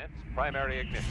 Commence primary ignition.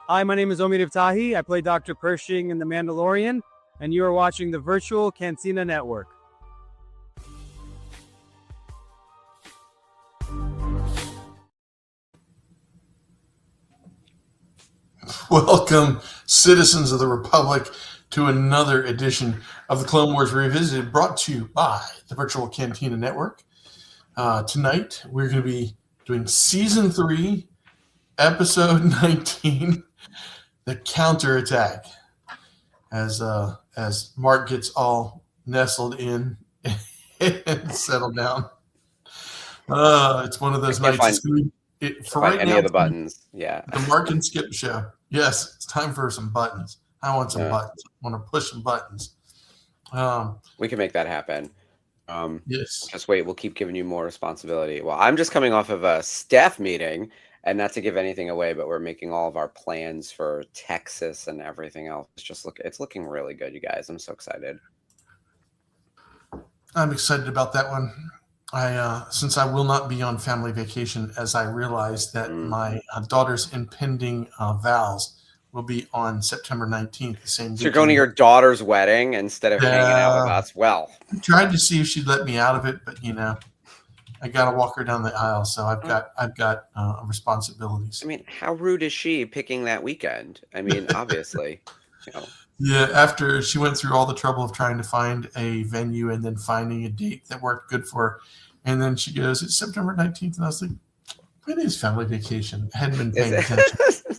Hi, my name is Omid Iftahi. I play Dr. Pershing in The Mandalorian, and you are watching the Virtual Cantina Network. Welcome, citizens of the Republic, to another edition of the Clone Wars Revisited, brought to you by the Virtual Cantina Network. Tonight, we're going to be doing Season 3, Episode 19, The Counterattack, as Mark gets all nestled in and settled down. It's one of those nights. For right now, of the buttons. Yeah. The Mark and Skip show. Yes, it's time for some buttons. I want some buttons. I want to push some buttons. We can make that happen. Yes. Just wait. We'll keep giving you more responsibility. Well, I'm just coming off of a staff meeting, and not to give anything away, but we're making all of our plans for Texas and everything else. It's looking really good, you guys. I'm so excited. I'm excited about that one. Since I will not be on family vacation, as I realize that my daughter's impending vows will be on September 19th, the same So you're going to your daughter's wedding instead of hanging out with us? Well, I tried to see if she'd let me out of it, but I got to walk her down the aisle, so I've got responsibilities. I mean, how rude is she picking that weekend? I mean, obviously, Yeah, after she went through all the trouble of trying to find a venue and then finding a date that worked good for her. And then she goes, it's September 19th. And I was like, when is family vacation? I hadn't been paying attention.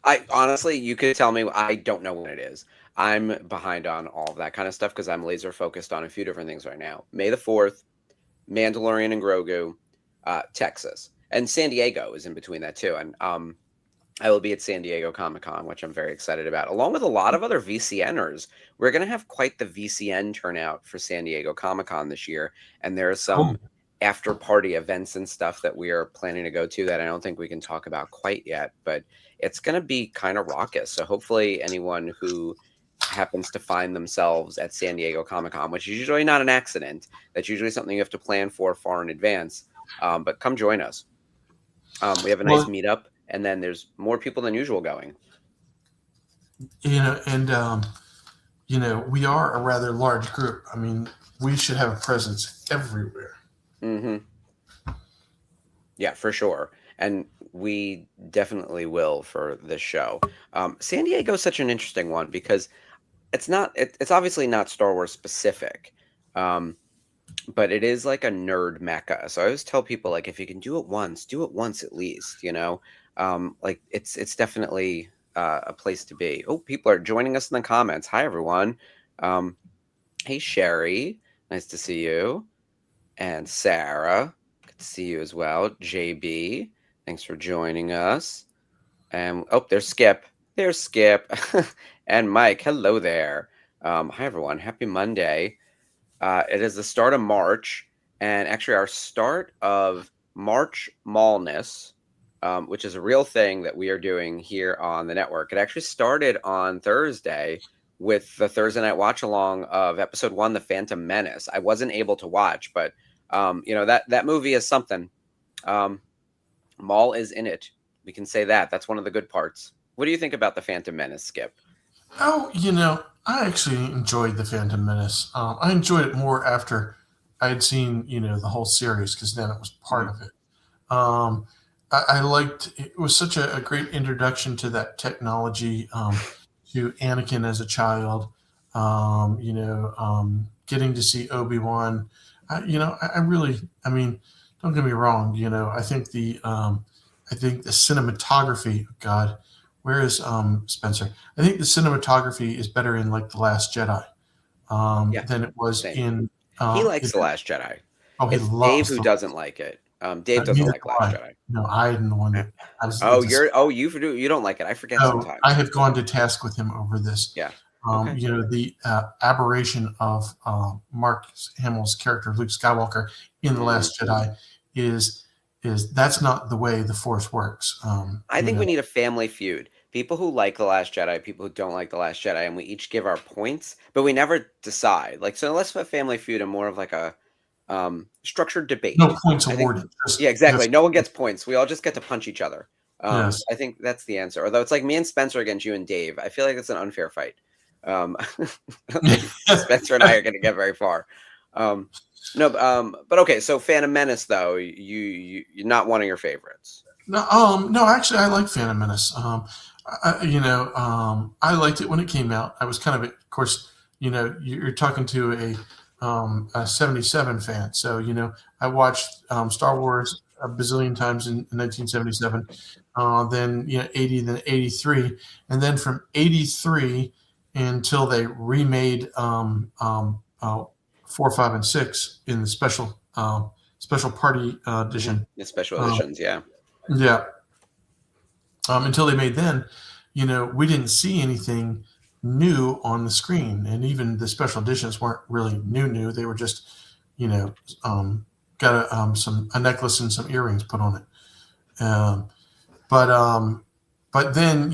I honestly, you could tell me, I don't know when it is. I'm behind on all of that kind of stuff because I'm laser focused on a few different things right now. May the 4th, Mandalorian and Grogu, Texas. And San Diego is in between that too. And I will be at San Diego Comic-Con, which I'm very excited about, along with a lot of other VCNers. We're going to have quite the VCN turnout for San Diego Comic-Con this year, and there are some after-party events and stuff that we are planning to go to that I don't think we can talk about quite yet, but it's going to be kind of raucous. So hopefully anyone who happens to find themselves at San Diego Comic-Con, which is usually not an accident, that's usually something you have to plan for far in advance, but come join us. We have a nice meetup. And then there's more people than usual going. We are a rather large group. I mean, we should have a presence everywhere. Mm-hmm. Yeah, for sure. And we definitely will for this show. San Diego is such an interesting one because it's obviously not Star Wars specific. But it is like a nerd mecca. So I always tell people, like, if you can do it once at least, like it's definitely a place to be. Oh, people are joining us in the comments. Hi, everyone. Hey, Sherry. Nice to see you. And Sarah. Good to see you as well. JB. Thanks for joining us. And there's Skip. There's Skip. And Mike. Hello there. Hi, everyone. Happy Monday. It is the start of March, and actually our start of March Mallness, which is a real thing that we are doing here on the network. It actually started on Thursday with the Thursday night watch along of episode 1, The Phantom Menace. I wasn't able to watch, but that movie is something. Maul is in it. We can say that. That's one of the good parts. What do you think about The Phantom Menace, Skip? Oh, I actually enjoyed The Phantom Menace. I enjoyed it more after I had seen, the whole series, because then it was part of it. I liked it. Was such a great introduction to that technology, to Anakin as a child, getting to see Obi-Wan. I mean, don't get me wrong, I think the cinematography, God, where is Spencer? I think the cinematography is better in like The Last Jedi. Yeah, than it was same. in. He likes The Last Jedi. Oh, he It's Dave loves who the. doesn't like it. Dave doesn't Neither like do Last I. Jedi. No, I am the one Eh. that Oh, absolutely. you don't like it. I forget So I sometimes. have gone to task with him over this. Yeah. Okay. The aberration of Mark Hamill's character Luke Skywalker in The Last Jedi is that's not the way the Force works. I think we need a family feud. People who like The Last Jedi, people who don't like The Last Jedi, and we each give our points, but we never decide. Like, so let's have a family feud and more of like a structured debate. No points I think, awarded. yeah, exactly. Just No one gets points. We all just get to punch each other. yes. I think that's the answer. Although it's like me and Spencer against you and Dave. I feel like it's an unfair fight. I don't think Spencer and I are going to get very far. No, but okay. So Phantom Menace, though, you're not one of your favorites. No. Actually, I like Phantom Menace. I liked it when it came out. I was kind of course, you're talking to a 77 fan. So, I watched Star Wars a bazillion times in 1977, then, 80, then 83. And then from 83 until they remade 4, 5, and 6 in the special party edition. The special editions, yeah. Yeah. Until they made then, we didn't see anything new on the screen, and even the special editions weren't really new. They were just, got a necklace and some earrings put on it. But then,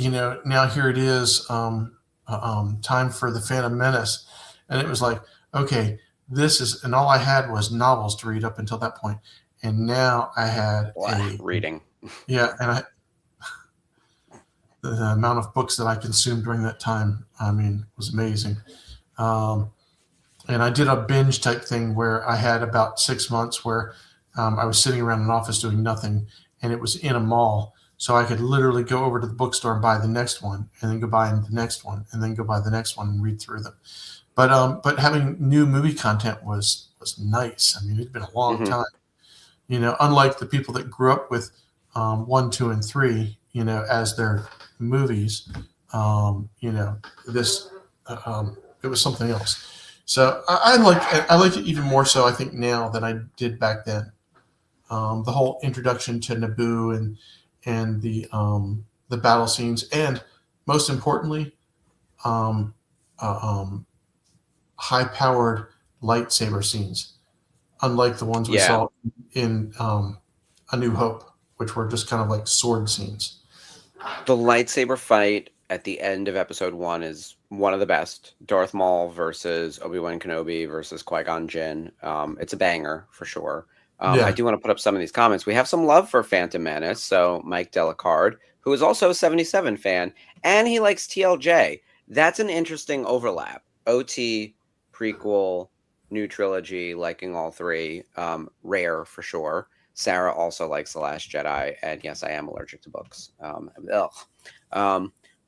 now here it is, time for the Phantom Menace, and it was like, okay, and all I had was novels to read up until that point, and now I had reading. Yeah, and the amount of books that I consumed during that time, was amazing. And I did a binge type thing where I had about 6 months where I was sitting around an office doing nothing, and it was in a mall. So I could literally go over to the bookstore and buy the next one, and then go buy the next one, and then go buy the next one and read through them. But having new movie content was nice. It'd been a long time. Unlike the people that grew up with 1, 2, and 3, as their movies, this it was something else. So I like it even more so, I think, now than I did back then. The whole introduction to Naboo and the battle scenes, and most importantly, high-powered lightsaber scenes, unlike the ones we saw in A New Hope, which were just kind of like sword scenes. The lightsaber fight at the end of episode 1 is one of the best. Darth Maul versus Obi-Wan Kenobi versus Qui-Gon Jinn. It's a banger for sure. I do want to put up some of these comments. We have some love for Phantom Menace. So Mike Delicard, who is also a 77 fan, and he likes TLJ. That's an interesting overlap. OT, prequel, new trilogy, liking all three. Rare for sure. Sarah also likes The Last Jedi, and yes, I am allergic to books.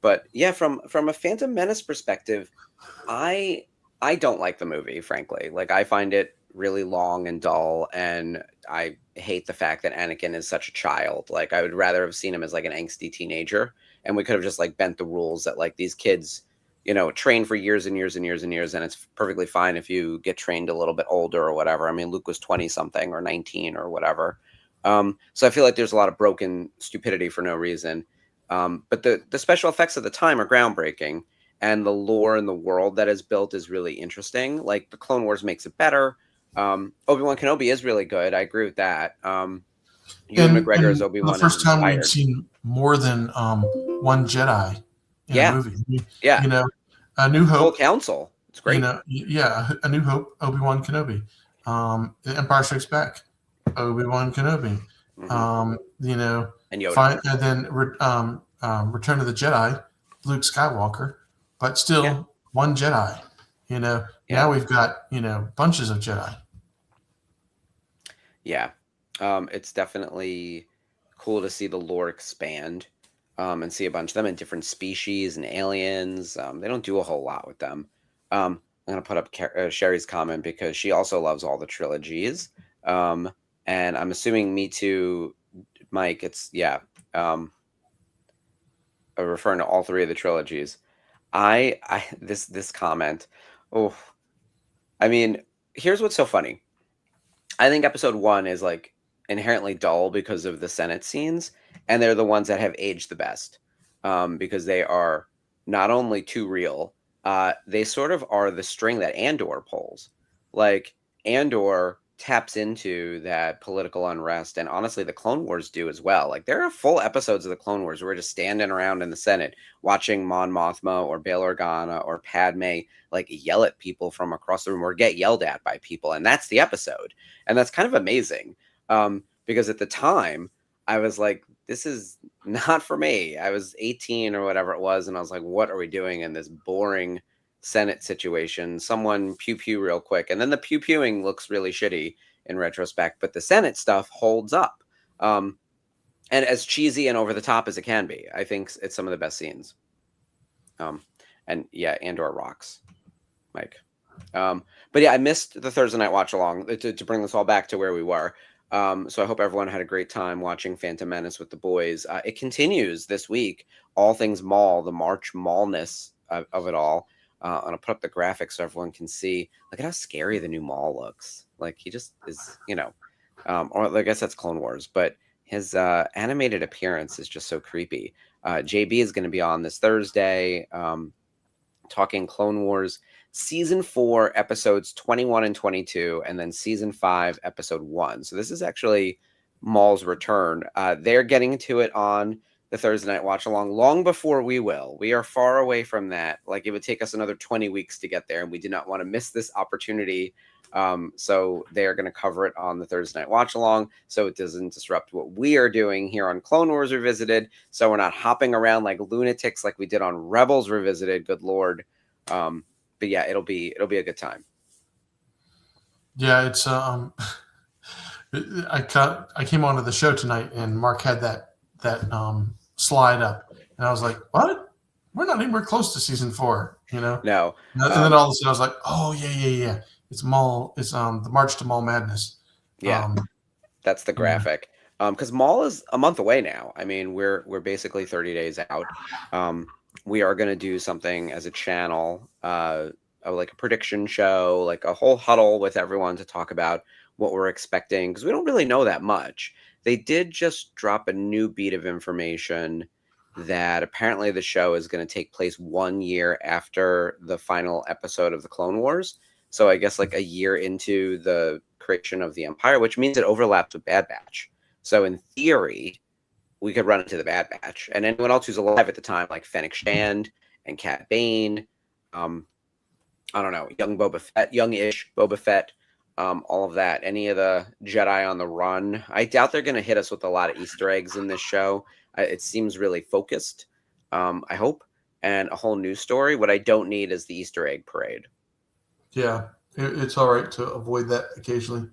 But yeah, from a Phantom Menace perspective, I don't like the movie, frankly. Like, I find it really long and dull, and I hate the fact that Anakin is such a child. Like, I would rather have seen him as like an angsty teenager, and we could have just like bent the rules that like these kids, train for years and years and years and years, and it's perfectly fine if you get trained a little bit older or whatever. I mean, Luke was 20 something or 19 or whatever. So I feel like there's a lot of broken stupidity for no reason. But the special effects of the time are groundbreaking, and the lore and the world that is built is really interesting. Like, the Clone Wars makes it better. Obi-Wan Kenobi is really good. I agree with that. Ewan McGregor as Obi-Wan. The first time we've seen more than one Jedi in a movie. Yeah. A New Hope. Full council. It's great. A New Hope, Obi-Wan Kenobi. The Empire Strikes Back, Obi-Wan Kenobi. Mm-hmm. And Yoda. And then Return of the Jedi, Luke Skywalker, but still one Jedi. Now we've got bunches of Jedi. Yeah, it's definitely cool to see the lore expand, and see a bunch of them in different species and aliens. They don't do a whole lot with them. I'm gonna put up Sherry's comment because she also loves all the trilogies, and I'm assuming Me Too, Mike. It's referring to all three of the trilogies. This comment. Oh, I mean, here's what's so funny. I think episode 1 is like inherently dull because of the Senate scenes, and they're the ones that have aged the best, because they are not only too real, they sort of are the string that Andor pulls. Like Andor taps into that political unrest, and honestly, the Clone Wars do as well. Like there are full episodes of the Clone Wars where we're just standing around in the Senate watching Mon Mothma or Bail Organa or Padme like yell at people from across the room or get yelled at by people, and that's the episode. And that's kind of amazing, because at the time I was like, this is not for me. I was 18 or whatever it was, and I was like, what are we doing in this boring Senate situation? Someone pew pew real quick, and then the pew pewing looks really shitty in retrospect, but the Senate stuff holds up. And as cheesy and over the top as it can be, I think it's some of the best scenes. And yeah, Andor rocks, Mike. But yeah, I missed the Thursday night watch along to bring this all back to where we were. So I hope everyone had a great time watching Phantom Menace with the boys. It continues this week. All things Maul, the March Maulness of it all. And I'll put up the graphics so everyone can see. Look at how scary the new Maul looks. Like he just is, or I guess that's Clone Wars, but his animated appearance is just so creepy. JB is going to be on this Thursday, talking Clone Wars Season 4, episodes 21 and 22, and then Season 5, episode 1. So this is actually Maul's return. They're getting to it on the Thursday night watch along long before we will. We are far away from that. Like it would take us another 20 weeks to get there, and we did not want to miss this opportunity. So they're going to cover it on the Thursday night watch along, so it doesn't disrupt what we are doing here on Clone Wars Revisited. So we're not hopping around like lunatics like we did on Rebels Revisited. Good Lord. But yeah, it'll be a good time. Yeah, it's I came onto the show tonight and Mark had that slide up, and I was like, "What? We're not anywhere close to season 4." No. And then all of a sudden I was like, "Oh yeah. It's Maul. It's the March to Maul Madness." Yeah, that's the graphic. Because Maul is a month away now. I mean, we're basically 30 days out. We are going to do something as a channel, like a prediction show, like a whole huddle with everyone to talk about what we're expecting, because we don't really know that much. They did just drop a new beat of information that apparently the show is going to take place 1 year after the final episode of the Clone Wars. So I guess like a year into the creation of the Empire, which means it overlaps with Bad Batch. So in theory, we could run into the Bad Batch, and anyone else who's alive at the time, like Fennec Shand and Cat Bane, I don't know, youngish Boba Fett, all of that. Any of the Jedi on the run. I doubt they're going to hit us with a lot of Easter eggs in this show. It seems really focused, I hope, and a whole new story. What I don't need is the Easter egg parade. Yeah, it's all right to avoid that occasionally,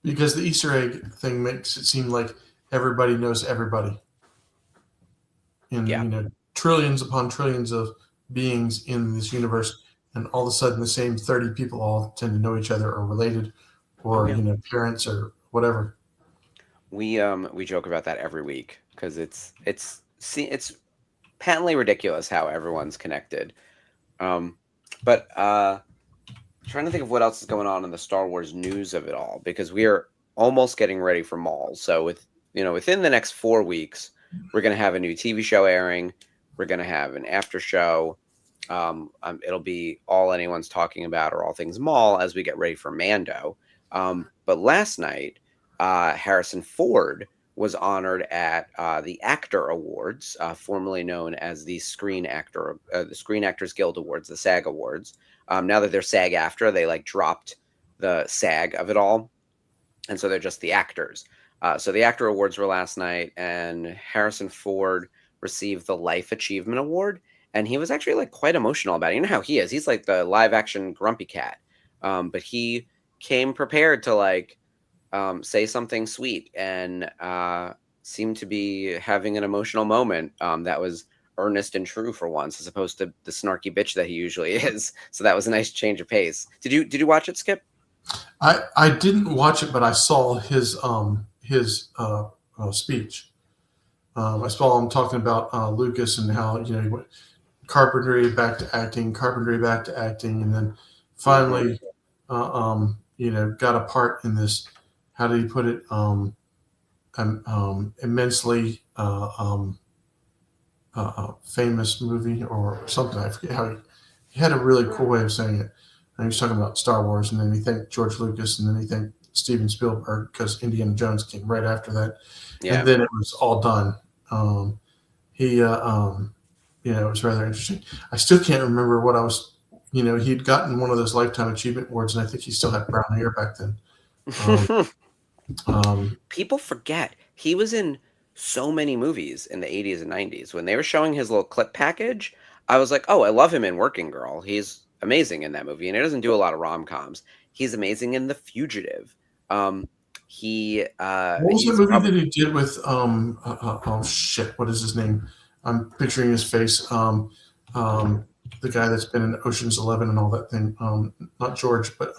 because the Easter egg thing makes it seem like everybody knows everybody. And trillions upon trillions of beings in this universe, and all of a sudden the same 30 people all tend to know each other or related, or parents or whatever. We joke about that every week because it's patently ridiculous how everyone's connected. But trying to think of what else is going on in the Star Wars news of it all, because we are almost getting ready for Maul. So within the next 4 weeks, we're going to have a new TV show airing. We're going to have an after show. It'll be all anyone's talking about or all things Maul as we get ready for Mando. But last night, Harrison Ford was honored at the Actor Awards, formerly known as the Screen Actors Guild Awards, the SAG Awards. Now that they're SAG-AFTRA, they dropped the SAG of it all, and so they're just the actors. So the Actor Awards were last night, and Harrison Ford received the Life Achievement Award, and he was actually quite emotional about it. You know how he is; he's like the live-action grumpy cat, but he came prepared to say something sweet and seemed to be having an emotional moment that was earnest and true for once, as opposed to the snarky bitch that he usually is. So that was a nice change of pace. Did you watch it, Skip? I didn't watch it, but I saw his speech. I saw him talking about Lucas and how he went carpentry back to acting, and then finally, got a part in this. How did he put it? Immensely famous movie or something. I forget how he had a really cool way of saying it. And he was talking about Star Wars, and then he thanked George Lucas, and then he thanked Steven Spielberg because Indiana Jones came right after that, and then it was all done. It was rather interesting. I still can't remember what I was. He'd gotten one of those Lifetime Achievement Awards, and I think he still had brown hair back then. People forget he was in so many movies in the 80s and 90s. When they were showing his little clip package, I was like, oh, I love him in Working Girl. He's amazing in that movie, and he doesn't do a lot of rom-coms. He's amazing in The Fugitive. What was the movie that he did with oh shit, what is his name? I'm picturing his face. The guy that's been in Ocean's 11 and all that thing. Not George, but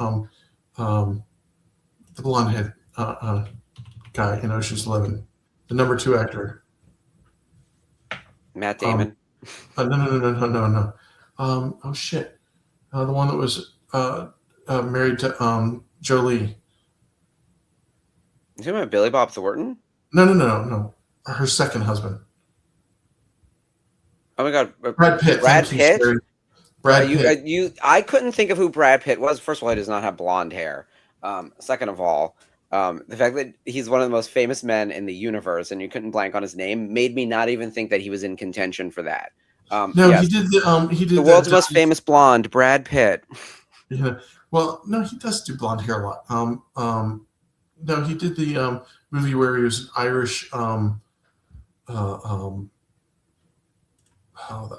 the blonde head guy in Ocean's 11, the number 2 actor. Matt Damon. No. Oh shit. The one that was married to Jolie. You talking about Billy Bob Thornton? No. Her second husband. Oh my God, Brad Pitt. Brad Pitt. Brad Pitt. I couldn't think of who Brad Pitt was. First of all, he does not have blonde hair. Second of all, the fact that he's one of the most famous men in the universe and you couldn't blank on his name made me not even think that he was in contention for that. Yes, he did the world's most famous blonde, Brad Pitt. Yeah. Well, no, he does do blonde hair a lot. No, he did the movie where he was Irish.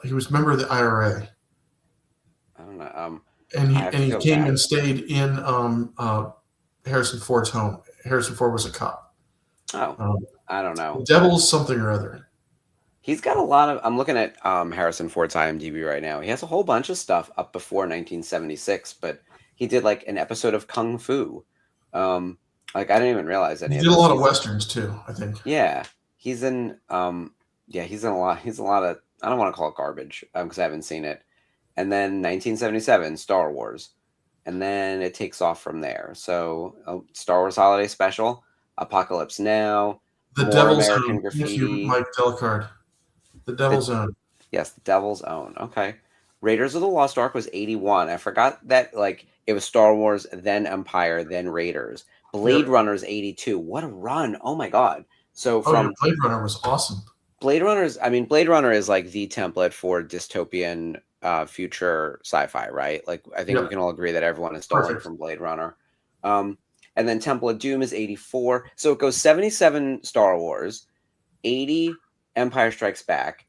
He was a member of the IRA. I don't know. And he came and stayed in Harrison Ford's home. Harrison Ford was a cop. I don't know. Devil's something or other. He's got a lot of. I'm looking at Harrison Ford's IMDb right now. He has a whole bunch of stuff up before 1976, but he did like an episode of Kung Fu. I didn't even realize any. He did a lot of westerns too, I think. Yeah, he's in. He's in a lot. He's a lot of. I don't want to call it garbage because I haven't seen it. And then 1977, Star Wars, and then it takes off from there. So Star Wars Holiday Special, Apocalypse Now, The Devil's Own. Thank you, Mike Delicard. The Devil's Own. Yes, The Devil's Own. Okay. Raiders of the Lost Ark was 81. I forgot that it was Star Wars, then Empire, then Raiders. Blade Runner's 82. What a run. Oh my God. So Blade Runner was awesome. Blade Runner is like the template for dystopian future sci-fi, right? I think we can all agree that everyone is stolen from Blade Runner. And then Temple of Doom is 84. So it goes 77 Star Wars, 80 Empire Strikes Back,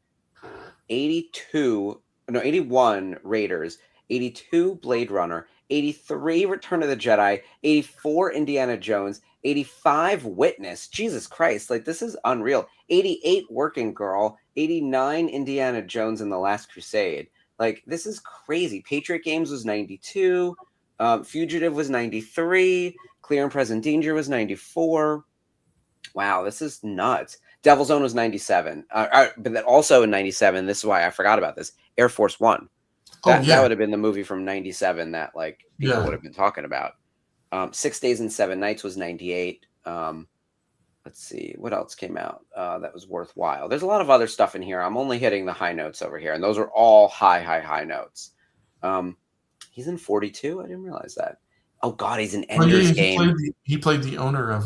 81 Raiders, 82 Blade Runner, 83 Return of the Jedi, 84 Indiana Jones, 85 Witness. Jesus Christ, this is unreal. 88 Working Girl, 89 Indiana Jones and the Last Crusade. This is crazy. Patriot Games was 92. Fugitive was 93. Clear and Present Danger was 94. Wow, this is nuts. Devil's Own was 97. But then also in 97, this is why I forgot about this, Air Force One. That would have been the movie from 97 that people would have been talking about. 6 Days and 7 Nights was 98. Let's see, what else came out that was worthwhile? There's a lot of other stuff in here. I'm only hitting the high notes over here, and those are all high notes. He's in 42. I didn't realize that. Oh God, he's in Ender's Game. He played the owner of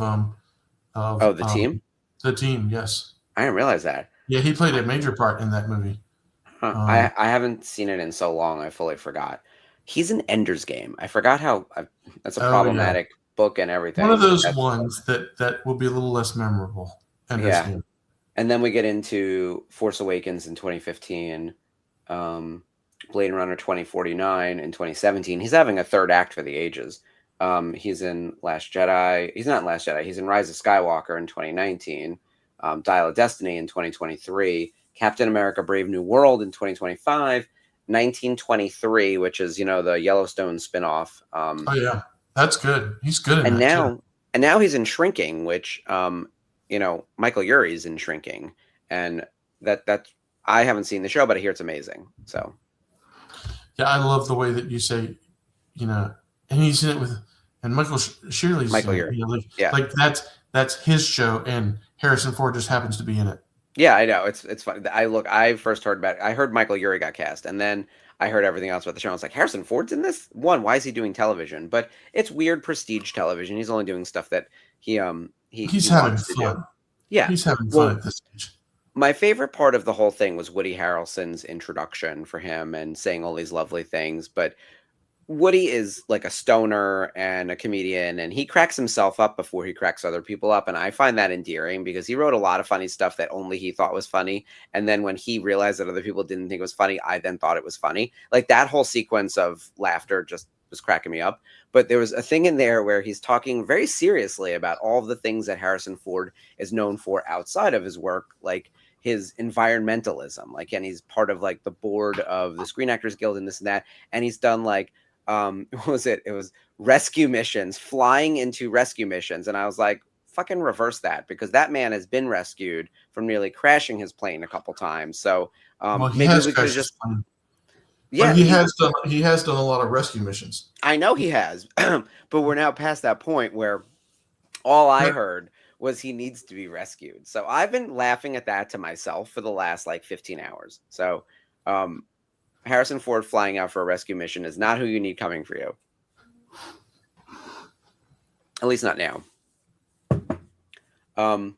the team. The team, yes. I didn't realize that. Yeah, he played a major part in that movie. I haven't seen it in so long. I fully forgot. He's in Ender's Game. I forgot how that's a problematic book and everything. One of those ones that will be a little less memorable. Ender's Game. And then we get into Force Awakens in 2015, Blade Runner 2049 in 2017. He's having a third act for the ages. He's in Last Jedi. He's not in Last Jedi. He's in Rise of Skywalker in 2019, Dial of Destiny in 2023, Captain America Brave New World in 2025, 1923, which is, the Yellowstone spinoff. That's good. He's good in that. And now he's in Shrinking, which, Michael Urie's in Shrinking. And that I haven't seen the show, but I hear it's amazing. So. Yeah, I love the way that you say and he's in it with, and Michael Shirley's Michael in it, Urie. Yeah. like that's his show, and Harrison Ford just happens to be in it. Yeah, I know. It's fun. I first heard about it. I heard Michael Urie got cast, and then I heard everything else about the show. I was like, Harrison Ford's in this? One, why is he doing television? But it's weird prestige television. He's only doing stuff that he He's having wants to do. fun. Yeah. He's having Well, fun at this stage. my favorite part of the whole thing was Woody Harrelson's introduction for him and saying all these lovely things. But Woody is like a stoner and a comedian, and he cracks himself up before he cracks other people up. And I find that endearing because he wrote a lot of funny stuff that only he thought was funny. And then when he realized that other people didn't think it was funny, I then thought it was funny. Like that whole sequence of laughter just was cracking me up. But there was a thing in there where he's talking very seriously about all of the things that Harrison Ford is known for outside of his work, like his environmentalism. Like, and he's part of like the board of the Screen Actors Guild and this and that. And he's done like, what was it? It was rescue missions, flying into rescue missions. And I was like, fucking reverse that, because that man has been rescued from nearly crashing his plane a couple times. So maybe we could just, yeah, he has done a lot of rescue missions. I know he has, but we're now past that point where all I heard was he needs to be rescued. So I've been laughing at that to myself for the last like 15 hours. So, Harrison Ford flying out for a rescue mission is not who you need coming for you. At least not now. All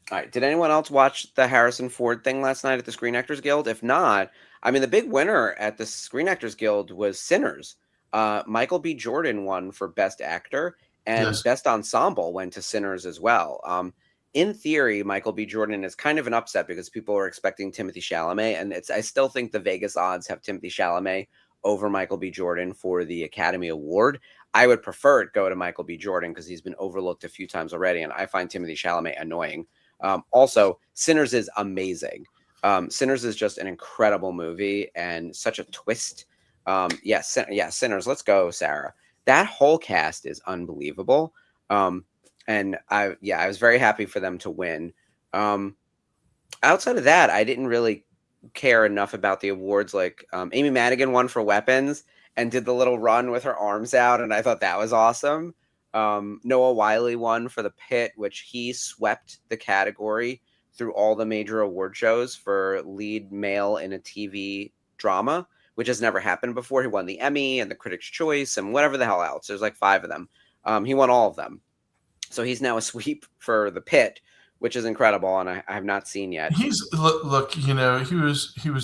right. Did anyone else watch the Harrison Ford thing last night at the Screen Actors Guild? If not, I mean, the big winner at the Screen Actors Guild was Sinners. Michael B. Jordan won for Best Actor, and Best Ensemble went to Sinners as well. In theory, Michael B. Jordan is kind of an upset because people are expecting Timothée Chalamet, and I still think the Vegas odds have Timothée Chalamet over Michael B. Jordan for the Academy Award. I would prefer it go to Michael B. Jordan because he's been overlooked a few times already, and I find Timothée Chalamet annoying. Also, Sinners is amazing. Sinners is just an incredible movie and such a twist. Sinners. Let's go, Sarah. That whole cast is unbelievable. And I was very happy for them to win. Outside of that, I didn't really care enough about the awards. Like Amy Madigan won for Weapons and did the little run with her arms out, and I thought that was awesome. Noah Wyle won for The Pit, which he swept the category through all the major award shows for lead male in a TV drama, which has never happened before. He won the Emmy and the Critics' Choice and whatever the hell else. There's like 5 of them. He won all of them. So he's now a sweep for The Pit, which is incredible, and I have not seen yet. He was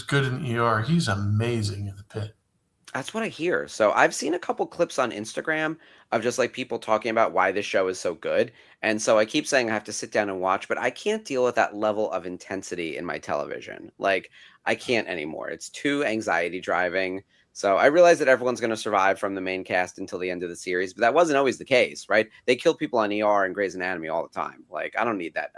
good in ER. He's amazing in The Pit. That's what I hear. So I've seen a couple clips on Instagram of just like people talking about why this show is so good. And so I keep saying I have to sit down and watch, but I can't deal with that level of intensity in my television. Like I can't anymore. It's too anxiety driving. So I realize that everyone's going to survive from the main cast until the end of the series, but that wasn't always the case, right? They kill people on ER and Grey's Anatomy all the time. Like, I don't need that.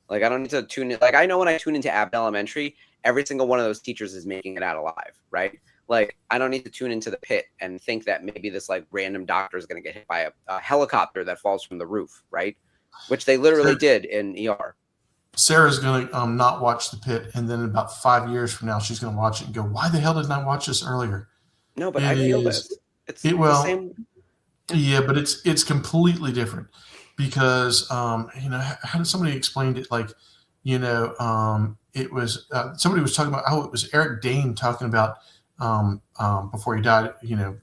Like, I don't need to tune in. Like, I know when I tune into Abbott Elementary, every single one of those teachers is making it out alive, right? Like, I don't need to tune into The Pit and think that maybe this, like, random doctor is going to get hit by a helicopter that falls from the roof, right? Which they literally did in ER. Sarah's going to not watch The Pit, and then about 5 years from now, she's going to watch it and go, "Why the hell didn't I watch this earlier?" No, but I feel this. It's the same. Yeah, but it's completely different because how did somebody explain it? Like, it was somebody was talking about it was Eric Dane talking about before he died,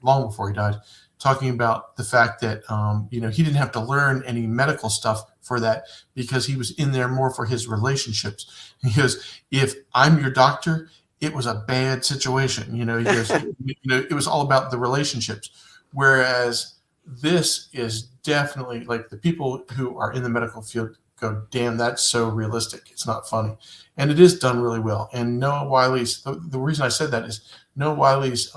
long before he died, talking about the fact that he didn't have to learn any medical stuff for that because he was in there more for his relationships. He goes, "If I'm your doctor, it was a bad situation." He goes, it was all about the relationships. Whereas this is definitely like the people who are in the medical field go, "Damn, that's so realistic. It's not funny." And it is done really well. And Noah Wile's, the reason I said that is Noah Wile's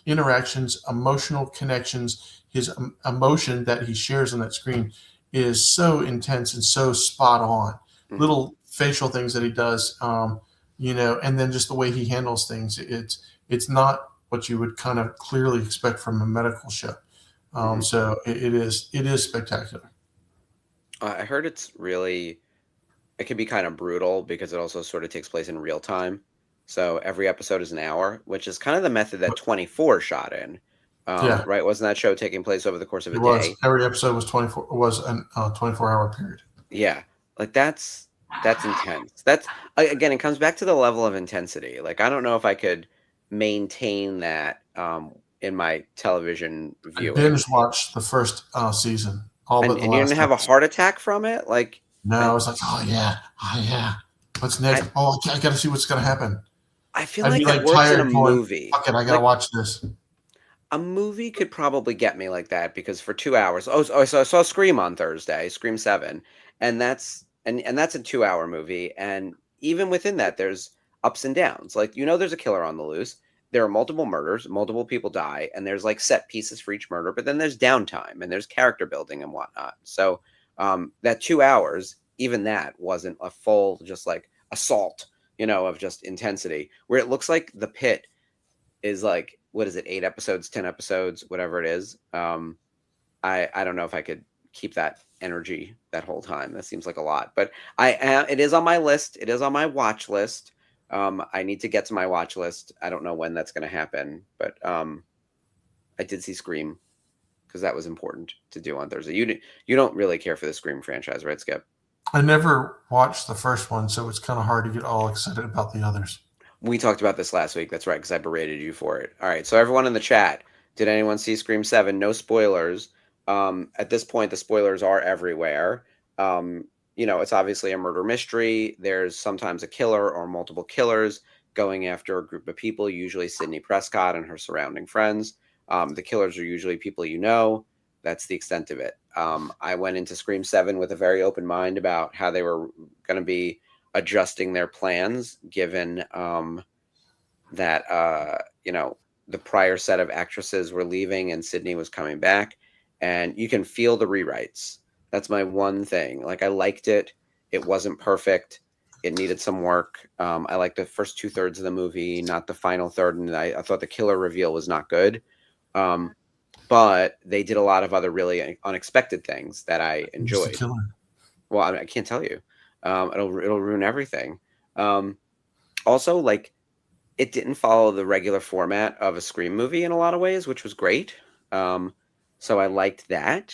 interactions, emotional connections, his emotion that he shares on that screen is so intense and so spot on. Mm-hmm. Little facial things that he does, and then just the way he handles things. It's not what you would kind of clearly expect from a medical show. So it is spectacular. I heard it can be kind of brutal because it also sort of takes place in real time. So every episode is an hour, which is kind of the method that 24 shot in. Yeah. Right? Wasn't that show taking place over the course of a It was. day? Every episode was 24-hour period. Yeah, like that's intense. Again, it comes back to the level of intensity. Like I don't know if I could maintain that in my television I viewing. binge watched the first season, all but the And you didn't last have a episode. heart attack from it? Like No, I I was like, oh yeah. What's next? I, I got to see what's going to happen. I feel I'd like be that like works in a tired, going, movie. fuck it, I got to Like watch this. a movie could probably get me like that because for 2 hours. So I saw Scream on Thursday, Scream 7, and that's a 2 hour movie. And even within that, there's ups and downs. Like there's a killer on the loose. There are multiple murders, multiple people die, and there's like set pieces for each murder. But then there's downtime and there's character building and whatnot. So that 2 hours, even that wasn't a full just like assault, of just intensity. Where it looks like The Pit is like, what is it, 8 episodes, 10 episodes, whatever it is. I don't know if I could keep that energy that whole time. That seems like a lot, but it is on my list. It is on my watch list. I need to get to my watch list. I don't know when that's going to happen, but I did see Scream because that was important to do on Thursday. You don't really care for the Scream franchise, right, Skip? I never watched the first one, so it's kind of hard to get all excited about the others. We talked about this last week. That's right, because I berated you for it. All right, so everyone in the chat, did anyone see Scream 7? No spoilers. At this point, the spoilers are everywhere. It's obviously a murder mystery. There's sometimes a killer or multiple killers going after a group of people, usually Sidney Prescott and her surrounding friends. The killers are usually people you know. That's the extent of it. I went into Scream 7 with a very open mind about how they were going to be adjusting their plans given that the prior set of actresses were leaving and Sydney was coming back, and you can feel the rewrites. That's my one thing. Like I liked it. It wasn't perfect. It needed some work. I liked the first 2/3 of the movie, not the final third, and I thought the killer reveal was not good. But they did a lot of other really unexpected things that I enjoyed. Who's the killer? Well, I can't tell you. It'll ruin everything. Also, like, it didn't follow the regular format of a Scream movie in a lot of ways, which was great. So I liked that.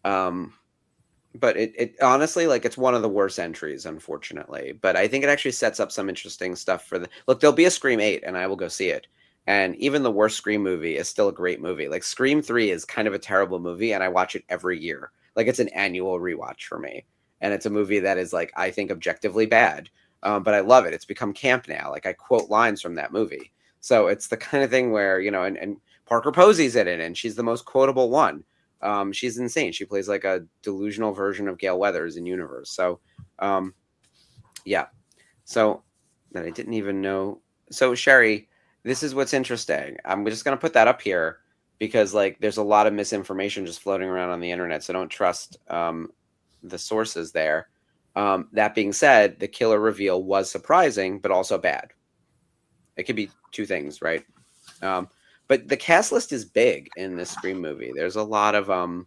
But it honestly, like, it's one of the worst entries, unfortunately. But I think it actually sets up some interesting stuff for look, there'll be a Scream 8, and I will go see it. And even the worst Scream movie is still a great movie. Like, Scream 3 is kind of a terrible movie, and I watch it every year. Like, it's an annual rewatch for me. And it's a movie that is, like, I think objectively bad. But I love it. It's become camp now. Like, I quote lines from that movie. So it's the kind of thing where, and Parker Posey's in it, and she's the most quotable one. She's insane. She plays like a delusional version of Gale Weathers in Universe. So, yeah. So that I didn't even know. So, Sherry, this is what's interesting. I'm just going to put that up here because, like, there's a lot of misinformation just floating around on the internet. So don't trust the sources there. That being said, the killer reveal was surprising, but also bad. It could be two things, right? But the cast list is big in this Scream movie. There's a lot of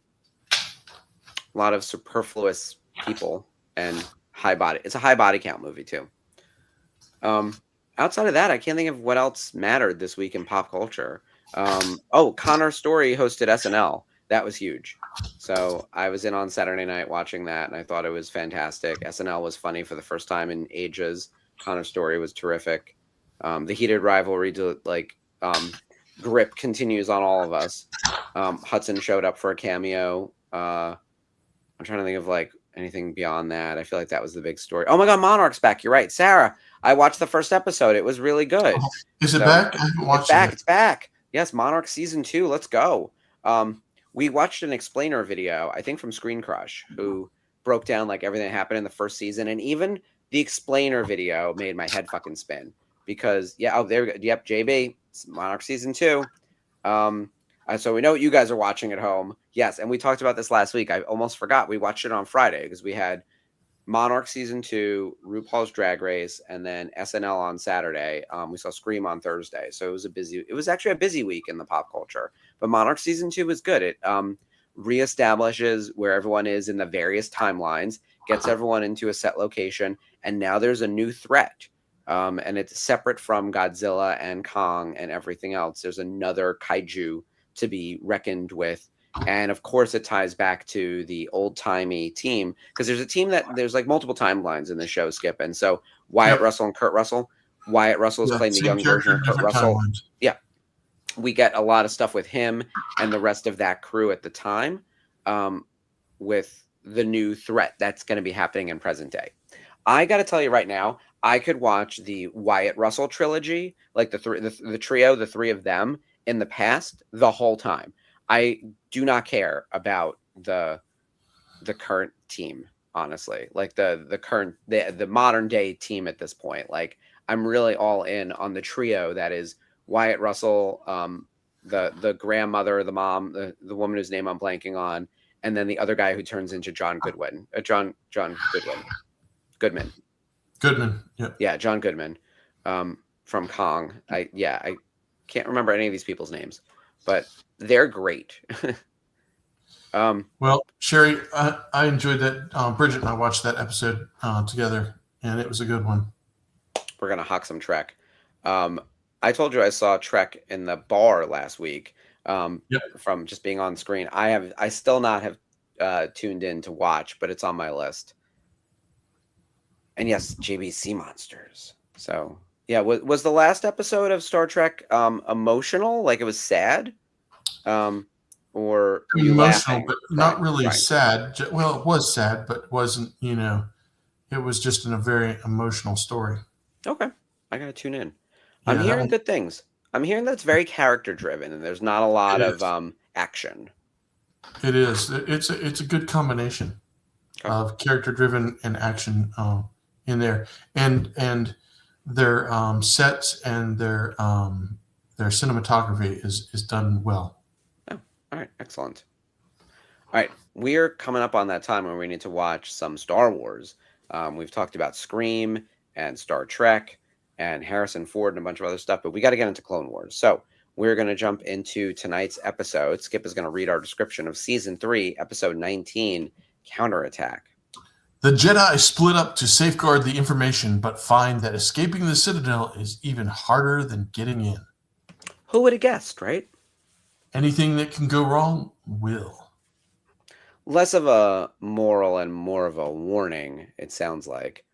superfluous people and high body. It's a high body count movie too. Outside of that, I can't think of what else mattered this week in pop culture. Connor Story hosted SNL. That was huge. So I was in on Saturday night watching that, and I thought it was fantastic. SNL was funny for the first time in ages. Connor Story was terrific. The heated rivalry grip continues on all of us. Hudson showed up for a cameo. I'm trying to think of like anything beyond that. I feel like that was the big story. Oh my God, Monarch's back. You're right, Sarah. I watched the first episode. It was really good. Oh, is it back? I haven't watched it. It's back. Yes, Monarch season 2. Let's go. We watched an explainer video, I think from Screen Crush, who broke down like everything that happened in the first season, and even the explainer video made my head fucking spin because there we go. Yep, JB, Monarch season 2. So we know what you guys are watching at home. Yes, and we talked about this last week. I almost forgot. We watched it on Friday because we had Monarch season 2, RuPaul's Drag Race, and then SNL on Saturday. We saw Scream on Thursday. So it was actually a busy week in the pop culture. But Monarch season 2 was good. It reestablishes where everyone is in the various timelines, gets everyone into a set location, and now there's a new threat. And it's separate from Godzilla and Kong and everything else. There's another kaiju to be reckoned with. And of course, it ties back to the old-timey team, because there's a team that there's like multiple timelines in the show, Skip. And so Wyatt Russell and Kurt Russell. Wyatt Russell is playing the young version of Kurt Russell. Timelines. Yeah. We get a lot of stuff with him and the rest of that crew at the time, with the new threat that's going to be happening in present day. I got to tell you right now, I could watch the Wyatt Russell trilogy, like the trio, the three of them in the past, the whole time. I do not care about the current team, honestly, like the modern day team at this point. Like, I'm really all in on the trio that is Wyatt Russell, the grandmother, the mom, the woman whose name I'm blanking on, and then the other guy who turns into John Goodwin, John Goodman. Yeah, John Goodman, from Kong. I can't remember any of these people's names, but they're great. Well, Sherry, I enjoyed that. Bridget and I watched that episode together, and it was a good one. We're gonna hawk some Trek. I told you I saw Trek in the bar last week. From just being on screen. I still not have tuned in to watch, but it's on my list. And yes, JB Sea Monsters. So yeah, was the last episode of Star Trek emotional? Like, it was sad, or emotional, but not really sad. Well, it was sad, but wasn't. It was just in a very emotional story. Okay, I gotta tune in. I'm hearing good things. I'm hearing that it's very character driven, and there's not a lot of action. It is. It's a good combination of character driven and action in there, and their sets and their cinematography is done well. Oh, all right, excellent. All right, we're coming up on that time where we need to watch some Star Wars. We've talked about Scream and Star Trek and Harrison Ford and a bunch of other stuff, but we got to get into Clone Wars. So we're going to jump into tonight's episode. Skip is going to read our description of Season 3, Episode 19, Counterattack. The Jedi split up to safeguard the information, but find that escaping the Citadel is even harder than getting in. Who would have guessed, right? Anything that can go wrong will. Less of a moral and more of a warning, it sounds like.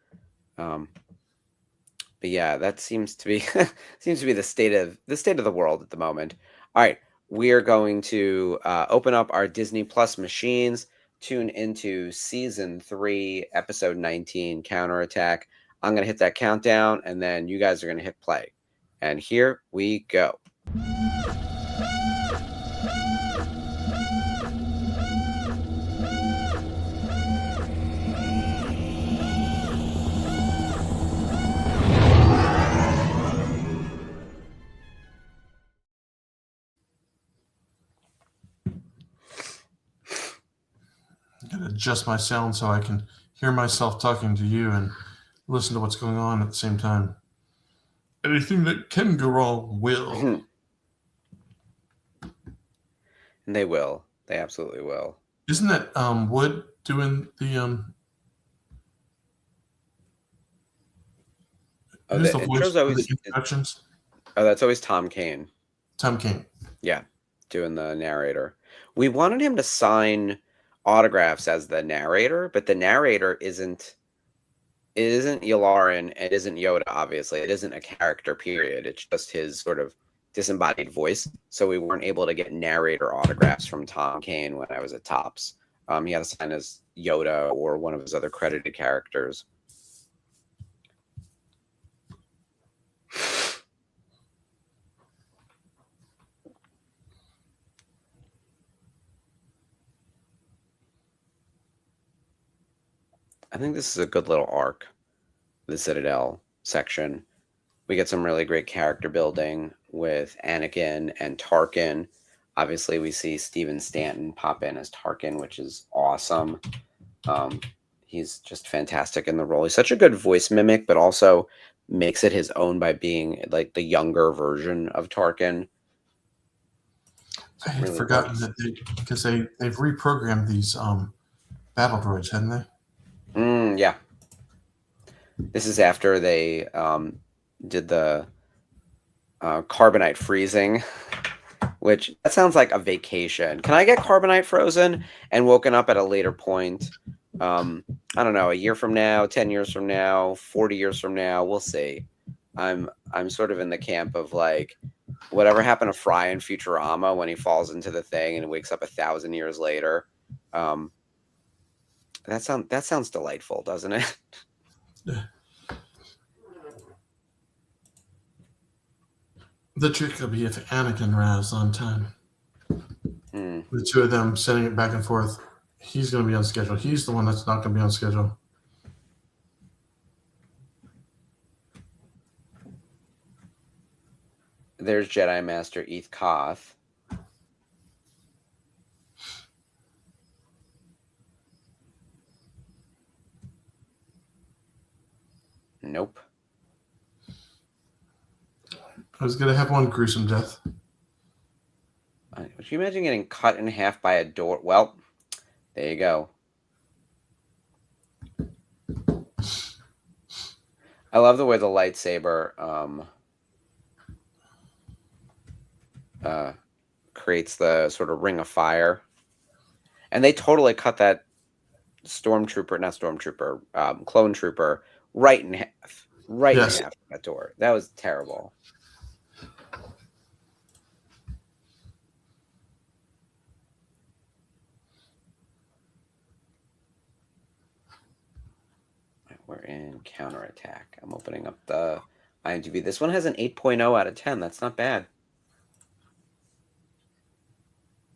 But yeah, that seems to be the state of the world at the moment. All right, we are going to open up our Disney Plus machines, tune into Season 3, Episode 19, Counterattack. I'm going to hit that countdown, and then you guys are going to hit play. And here we go. Adjust my sound so I can hear myself talking to you and listen to what's going on at the same time. Anything that can go wrong will. And they will. They absolutely will. Isn't that Wood doing the who's the voice for the introductions? Oh, that's always Tom Kane. Tom Kane. Yeah, doing the narrator. We wanted him to sign autographs as the narrator, but the narrator isn't Yularen, it isn't Yoda, obviously. It isn't a character, period. It's just his sort of disembodied voice. So we weren't able to get narrator autographs from Tom Kane when I was at Topps. He had to sign as Yoda or one of his other credited characters. I think this is a good little arc, the Citadel section. We get some really great character building with Anakin and Tarkin. Obviously, we see Stephen Stanton pop in as Tarkin, which is awesome. He's just fantastic in the role. He's such a good voice mimic, but also makes it his own by being like the younger version of Tarkin. I had forgotten that because they've reprogrammed these battle droids, hadn't they? Yeah. This is after they did the carbonite freezing, which that sounds like a vacation. Can I get carbonite frozen and woken up at a later point? I don't know, a year from now, 10 years from now, 40 years from now, we'll see. I'm sort of in the camp of like whatever happened to Fry in Futurama when he falls into the thing and wakes up 1,000 years later. That sounds delightful, doesn't it? The trick will be if Anakin arrives on time. Mm. The two of them sending it back and forth. He's going to be on schedule. He's the one that's not going to be on schedule. There's Jedi Master Eth Koth. Nope. I was going to have one gruesome death. Would you imagine getting cut in half by a door? Well, there you go. I love the way the lightsaber creates the sort of ring of fire. And they totally cut that clone trooper right in half. Right in half that door. That was terrible. We're in counterattack. I'm opening up the IMDb. This one has an 8.0 out of 10. That's not bad.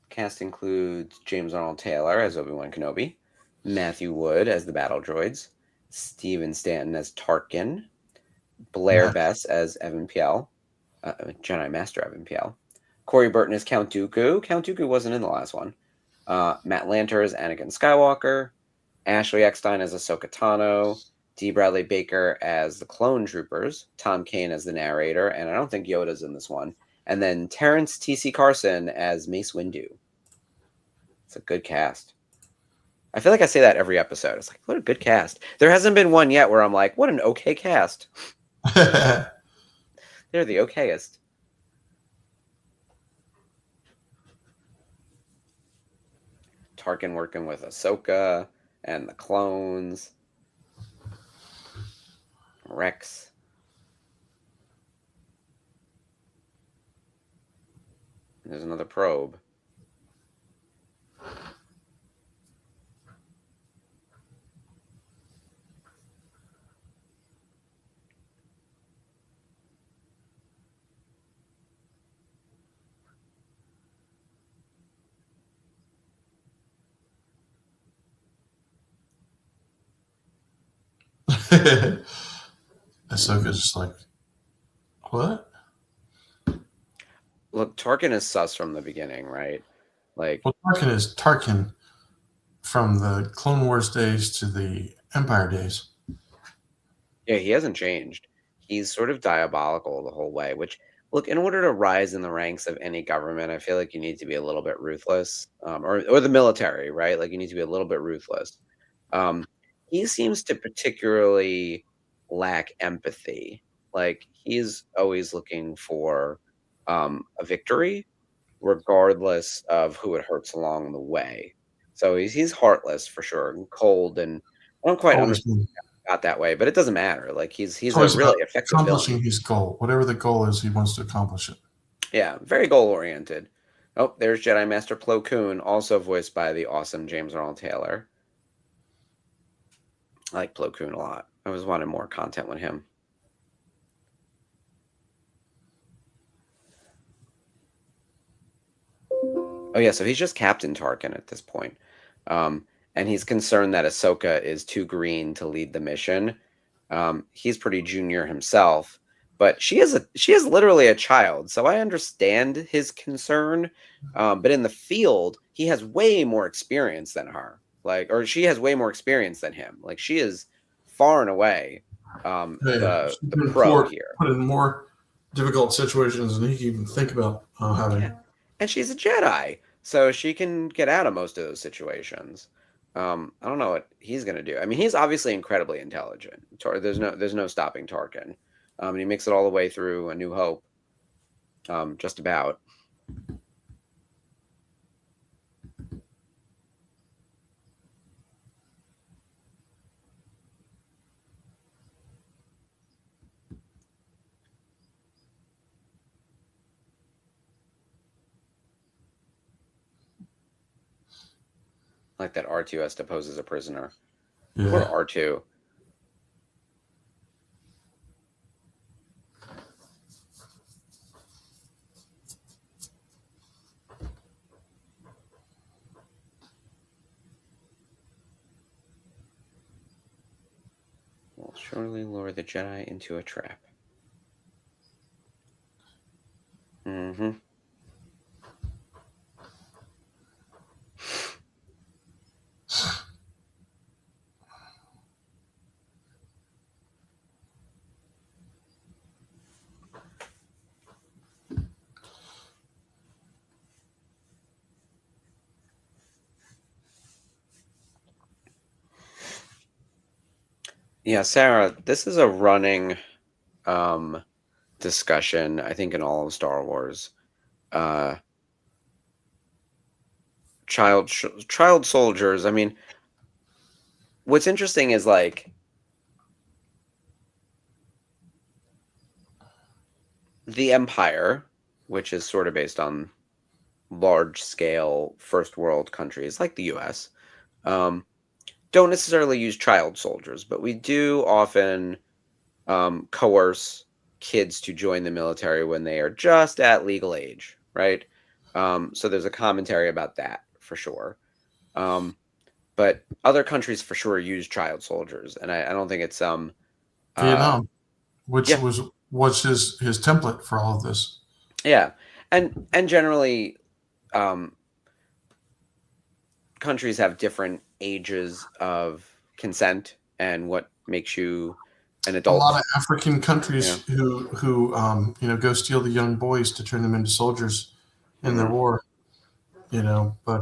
Cast includes James Arnold Taylor as Obi-Wan Kenobi, Matthew Wood as the battle droids, Stephen Stanton as Tarkin, Blair Bess as Evan Piel, Jedi Master Evan Piel, Corey Burton as Count Dooku. Count Dooku wasn't in the last one. Matt Lanter as Anakin Skywalker, Ashley Eckstein as Ahsoka Tano, D. Bradley Baker as the Clone Troopers, Tom Kane as the narrator, and I don't think Yoda's in this one. And then Terrence T.C. Carson as Mace Windu. It's a good cast. I feel like I say that every episode. It's like, what a good cast. There hasn't been one yet where I'm like, what an okay cast. They're the okayest. Tarkin working with Ahsoka and the clones. Rex. There's another probe. Ahsoka's just like, what? Look, Tarkin is sus from the beginning, right? Like, well, Tarkin is Tarkin from the Clone Wars days to the Empire days. Yeah, he hasn't changed. He's sort of diabolical the whole way, which, look, in order to rise in the ranks of any government, I feel like you need to be a little bit ruthless, or the military, right? Like, you need to be a little bit ruthless. He seems to particularly lack empathy. Like, he's always looking for a victory, regardless of who it hurts along the way. So he's heartless for sure, and cold, and I don't quite understand got that way, but it doesn't matter. Like he's a really effective accomplishing villain. his goal, whatever the goal is, he wants to accomplish it. Yeah, very goal oriented. Oh, there's Jedi Master Plo Koon, also voiced by the awesome James Arnold Taylor. I like Plo Koon a lot. I always wanted more content with him. Oh yeah, so he's just Captain Tarkin at this point. And he's concerned that Ahsoka is too green to lead the mission. He's pretty junior himself, but she is literally a child, so I understand his concern. But in the field, he has way more experience than her. Or she has way more experience than him. Like she is far and away the pro here. Put in more difficult situations than he can even think about having. Yeah. And she's a Jedi, so she can get out of most of those situations. I don't know what he's going to do. I mean, he's obviously incredibly intelligent. There's no stopping Tarkin. And he makes it all the way through A New Hope. Just about. Like that R2 has to pose as a prisoner. Yeah. Poor R2. Will surely lure the Jedi into a trap. Mm-hmm. Yeah, Sarah, this is a running discussion, I think, in all of Star Wars. Child soldiers. I mean, what's interesting is like the Empire, which is sort of based on large scale first world countries like the US, don't necessarily use child soldiers, but we do often coerce kids to join the military when they are just at legal age, right? So there's a commentary about that for sure. But other countries for sure use child soldiers, and I don't think it's Vietnam, which yeah, was his template for all of this. yeah, and generally, countries have different ages of consent and what makes you an A adult. lot of African countries who go steal the young boys to turn them into soldiers in their war. But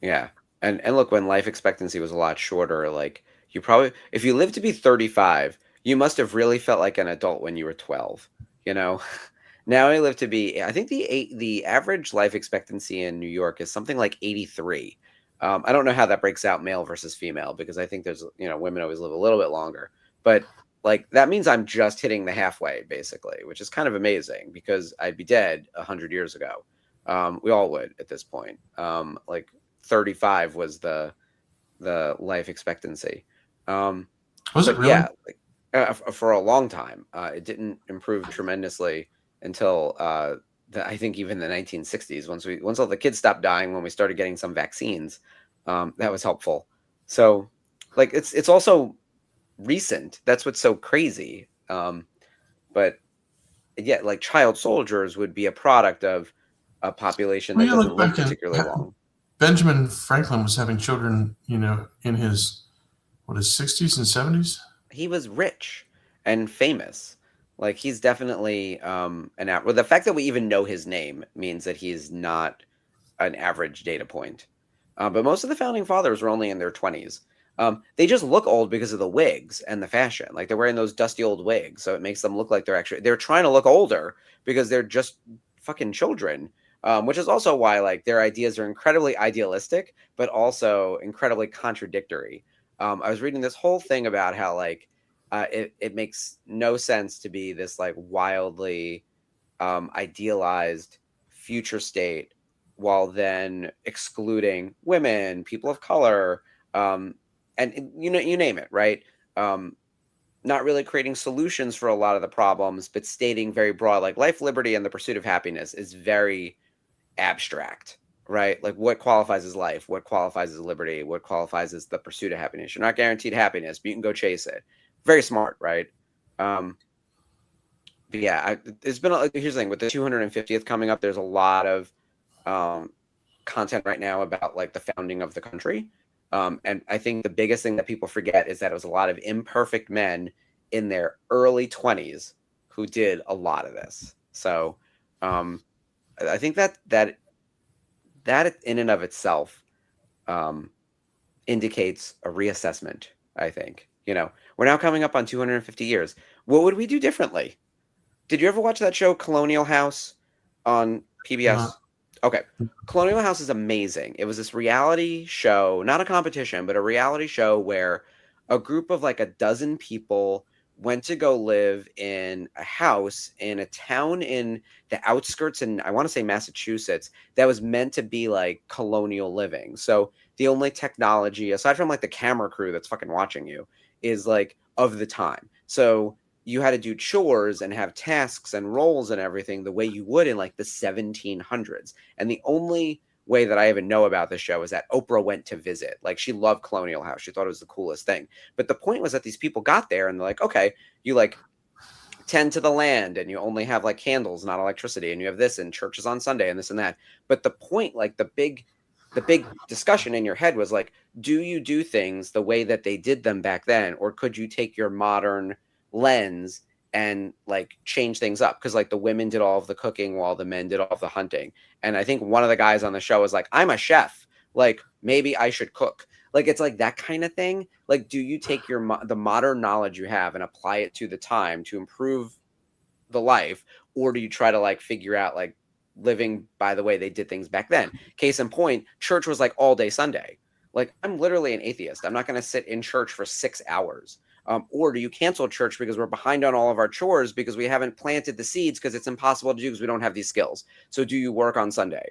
yeah, and look, when life expectancy was a lot shorter, like you probably, if you lived to be 35, you must have really felt like an adult when you were 12. Now I live to be, I think the average life expectancy in New York is something like 83. I don't know how that breaks out male versus female, because I think there's, women always live a little bit longer, but like that means I'm just hitting the halfway basically, which is kind of amazing because I'd be dead 100 years ago. We all would at this point. Like 35 was the life expectancy. was it But really? yeah, like, for a long time, it didn't improve tremendously until I think even the 1960s. Once all the kids stopped dying, when we started getting some vaccines, that was helpful. So, like it's also recent. That's what's so crazy. But yeah, like child soldiers would be a product of a population Well, that you doesn't look live back at particularly long. Benjamin Franklin was having children, in his his 60s and 70s. He was rich and famous. Like he's definitely well, the fact that we even know his name means that he's not an average data point. But most of the founding fathers were only in their 20s. They just look old because of the wigs and the fashion. Like they're wearing those dusty old wigs, so it makes them look like they're trying to look older because they're just fucking children. Which is also why like their ideas are incredibly idealistic, but also incredibly contradictory. I was reading this whole thing about how like it makes no sense to be this like wildly idealized future state while then excluding women, people of color, and you name it, right? Not really creating solutions for a lot of the problems, but stating very broad, like life, liberty, and the pursuit of happiness is very abstract, right? Like what qualifies as life, what qualifies as liberty, what qualifies as the pursuit of happiness. You're not guaranteed happiness, but you can go chase it. Very smart, right? But yeah, it's been here's the thing with the 250th coming up. There's a lot of content right now about like the founding of the country, and I think the biggest thing that people forget is that it was a lot of imperfect men in their early 20s who did a lot of this. So I think that in and of itself indicates a reassessment. I think we're now coming up on 250 years. What would we do differently? Did you ever watch that show Colonial House on PBS? Okay. Colonial House is amazing. It was this reality show, not a competition, but a reality show where a group of like a dozen people went to go live in a house in a town in the outskirts, and I want to say Massachusetts, that was meant to be like colonial living. So the only technology, aside from like the camera crew that's fucking watching you, is like of the time. So you had to do chores and have tasks and roles and everything the way you would in like the 1700s. And the only way that I even know about this show is that Oprah went to visit. Like, she loved Colonial House. She thought it was the coolest thing. But the point was that these people got there and they're like, okay, you like tend to the land and you only have like candles, not electricity, and you have this and churches on Sunday and this and that. But the point, like the big discussion in your head was like, do you do things the way that they did them back then, or could you take your modern lens and like change things up? Because like the women did all of the cooking while the men did all of the hunting. And I think one of the guys on the show was like, I'm a chef, like maybe I should cook. Like, it's like that kind of thing. Like, do you take the modern knowledge you have and apply it to the time to improve the life, or do you try to like figure out like living by the way they did things back then? Case in point, church was like all day Sunday. Like, I'm literally an atheist. I'm not going to sit in church for 6 hours. Or do you cancel church because we're behind on all of our chores because we haven't planted the seeds because it's impossible to do because we don't have these skills? So do you work on Sunday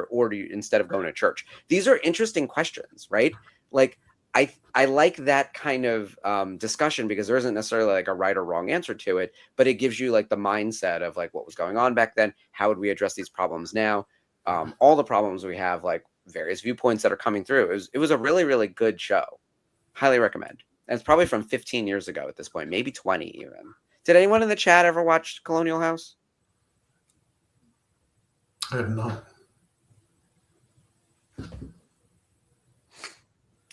or do you, instead of going to church? These are interesting questions, right? Like, I like that kind of discussion because there isn't necessarily like a right or wrong answer to it, but it gives you like the mindset of like what was going on back then. How would we address these problems now? All the problems we have, like various viewpoints that are coming through. It was a really, really good show. Highly recommend. And it's probably from 15 years ago at this point, maybe 20 even. Did anyone in the chat ever watch Colonial House? I have not.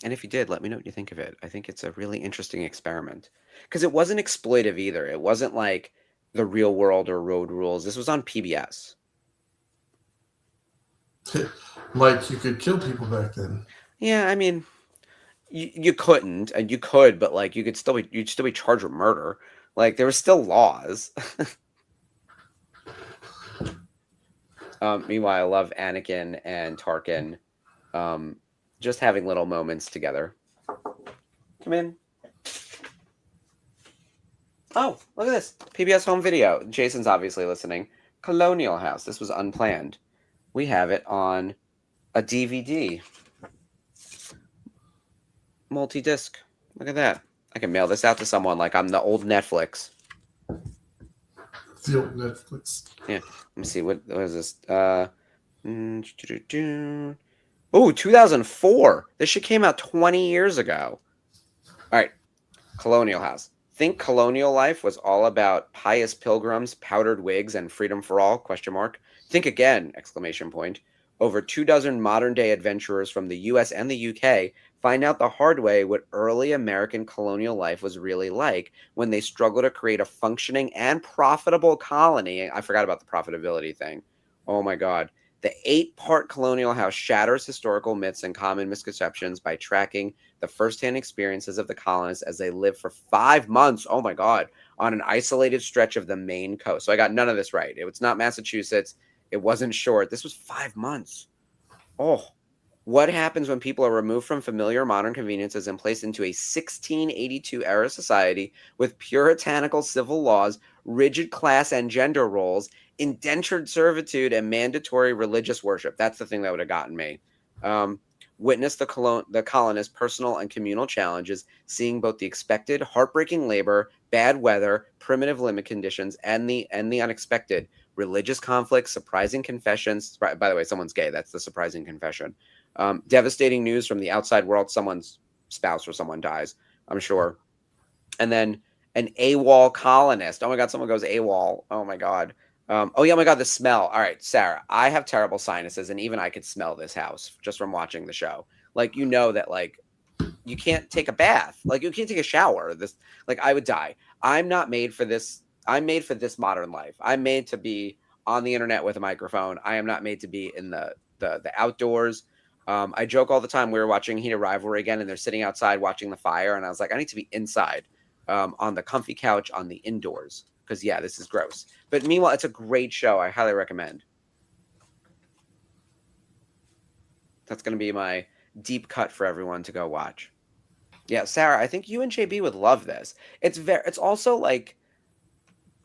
And if you did, let me know what you think of it. I think it's a really interesting experiment because it wasn't exploitive either. It wasn't like The Real World or Road Rules. This was on PBS. Like, you could kill people back then. Yeah, I mean, you couldn't, and you could, but like you'd still be charged with murder. Like, there were still laws. Meanwhile, I love Anakin and Tarkin just having little moments together. Come in. Oh, look at this. PBS home video. Jason's obviously listening. Colonial House. This was unplanned. We have it on a DVD. Multi-disc. Look at that. I can mail this out to someone like I'm the old Netflix. The old Netflix. Yeah. Let me see. What is this? Oh, 2004. This shit came out 20 years ago. All right. Colonial House. Think colonial life was all about pious pilgrims, powdered wigs, and freedom for all? ? Think again! ! Over 24 modern-day adventurers from the U.S. and the U.K. find out the hard way what early American colonial life was really like when they struggle to create a functioning and profitable colony. I forgot about the profitability thing. Oh my God. The 8-part Colonial House shatters historical myths and common misconceptions by tracking the firsthand experiences of the colonists as they lived for 5 months, oh my God, on an isolated stretch of the Maine coast. So I got none of this right. It was not Massachusetts. It wasn't short. This was 5 months. Oh, what happens when people are removed from familiar modern conveniences and placed into a 1682 era society with puritanical civil laws, rigid class and gender roles, indentured servitude, and mandatory religious worship? That's the thing that would have gotten me. Witness the colonists' personal and communal challenges, seeing both the expected, heartbreaking labor, bad weather, primitive limit conditions, and the unexpected, religious conflicts, surprising confessions. By the way, someone's gay. That's the surprising confession. Devastating news from the outside world. Someone's spouse or someone dies, I'm sure. And then an AWOL colonist. Oh my God, someone goes AWOL. Oh my God. Oh yeah, oh my God, the smell. All right, Sarah, I have terrible sinuses, and even I could smell this house just from watching the show. Like, you know that, like, you can't take a bath. Like, you can't take a shower. This, like, I would die. I'm not made for this. I'm made for this modern life. I'm made to be on the internet with a microphone. I am not made to be in the outdoors. I joke all the time. We were watching Heated Rivalry again, and they're sitting outside watching the fire, and I was like, I need to be inside, on the comfy couch, on the indoors, because yeah, this is gross. But meanwhile, it's a great show. I highly recommend. That's going to be my deep cut for everyone to go watch. Yeah, Sarah, I think you and JB would love this. It's also like,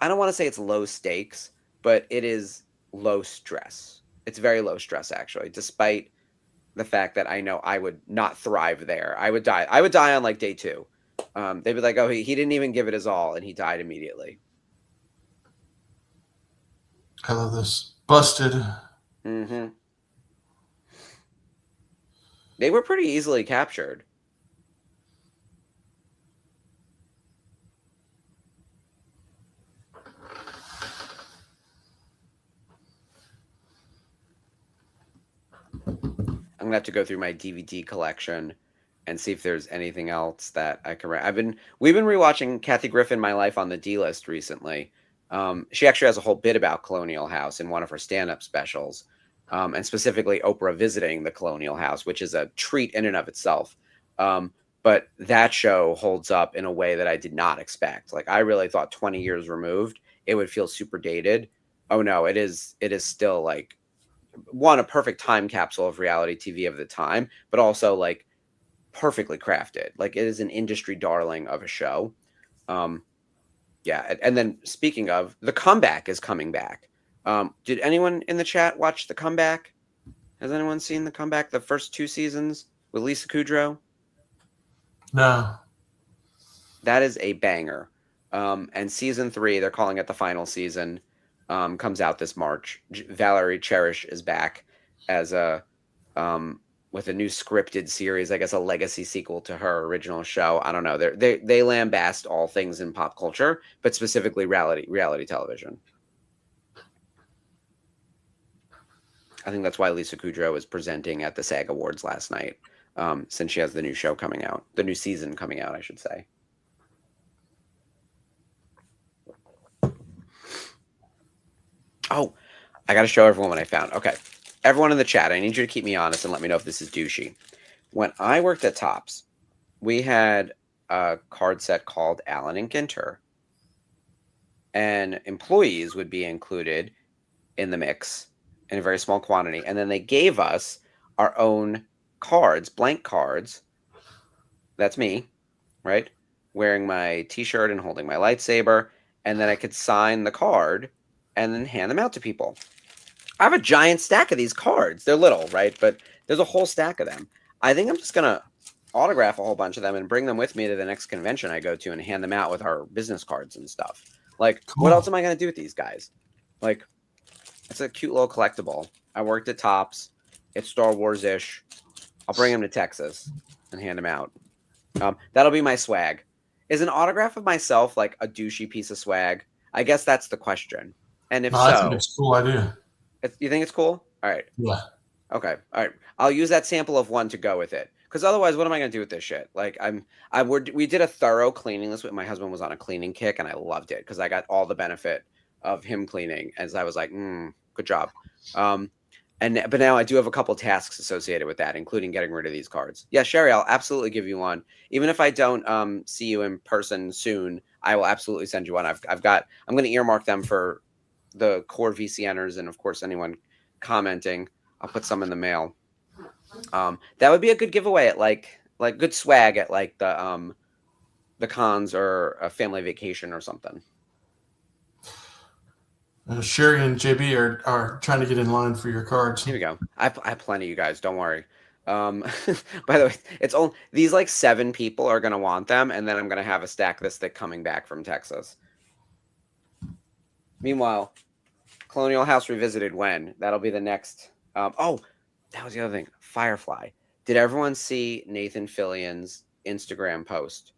I don't want to say it's low stakes, but it is low stress. It's very low stress actually, despite the fact that I know I would not thrive there. I would die. I would die on like day 2. They'd be like, "Oh, he didn't even give it his all, and he died immediately." I love this. Busted. Mm-hmm. They were pretty easily captured. I'm gonna have to go through my DVD collection and see if there's anything else that I can. We've been rewatching Kathy Griffin, My Life on the D List recently. She actually has a whole bit about Colonial House in one of her stand-up specials, and specifically Oprah visiting the Colonial House, which is a treat in and of itself. But that show holds up in a way that I did not expect. Like I really thought 20 years removed, it would feel super dated. Oh no, it is. It is still like a perfect time capsule of reality TV of the time, but also like perfectly crafted. Like it is an industry darling of a show. Yeah, and then speaking of, The Comeback is coming back. Did anyone in the chat watch The Comeback? Has anyone seen The Comeback? The first 2 seasons with Lisa Kudrow? No. That is a banger. And season 3, they're calling it the final season, comes out this March. Valerie Cherish is back as a with a new scripted series, I guess a legacy sequel to her original show. I don't know. They lambast all things in pop culture, but specifically reality television. I think that's why Lisa Kudrow was presenting at the SAG Awards last night, since she has the new show coming out, the new season coming out, I should say. Oh, I got to show everyone what I found. Okay. Everyone in the chat, I need you to keep me honest and let me know if this is douchey. When I worked at Topps, we had a card set called Allen and Ginter. And employees would be included in the mix in a very small quantity. And then they gave us our own cards, blank cards. That's me, right? Wearing my t-shirt and holding my lightsaber. And then I could sign the card and then hand them out to people. I have a giant stack of these cards. They're little, right? But there's a whole stack of them. I think I'm just going to autograph a whole bunch of them and bring them with me to the next convention I go to and hand them out with our business cards and stuff. Like, Cool. What else am I going to do with these guys? Like, it's a cute little collectible. I worked at Topps. It's Star Wars-ish. I'll bring them to Texas and hand them out. That'll be my swag. Is an autograph of myself like a douchey piece of swag? I guess that's the question. And if I think it's a cool idea. You think it's cool? All right. Yeah. Okay. All right. I'll use that sample of one to go with it. Because otherwise, what am I going to do with this shit? Like, we did a thorough cleaning this week. My husband was on a cleaning kick, and I loved it because I got all the benefit of him cleaning. As I was like, good job. But now I do have a couple tasks associated with that, including getting rid of these cards. Yeah, Sherry, I'll absolutely give you one. Even if I don't see you in person soon, I will absolutely send you one. I'm going to earmark them for the core VCNers and of course anyone commenting. I'll put some in the mail. That would be a good giveaway at like good swag at like the cons or a family vacation or something. Sherry and JB are trying to get in line for your cards. Here we go. I have plenty of you guys. Don't worry. By the way, it's only these like 7 people are going to want them. And then I'm going to have a stack this thick coming back from Texas. Meanwhile, Colonial House Revisited when? That'll be the next. Oh, that was the other thing. Firefly. Did everyone see Nathan Fillion's Instagram post?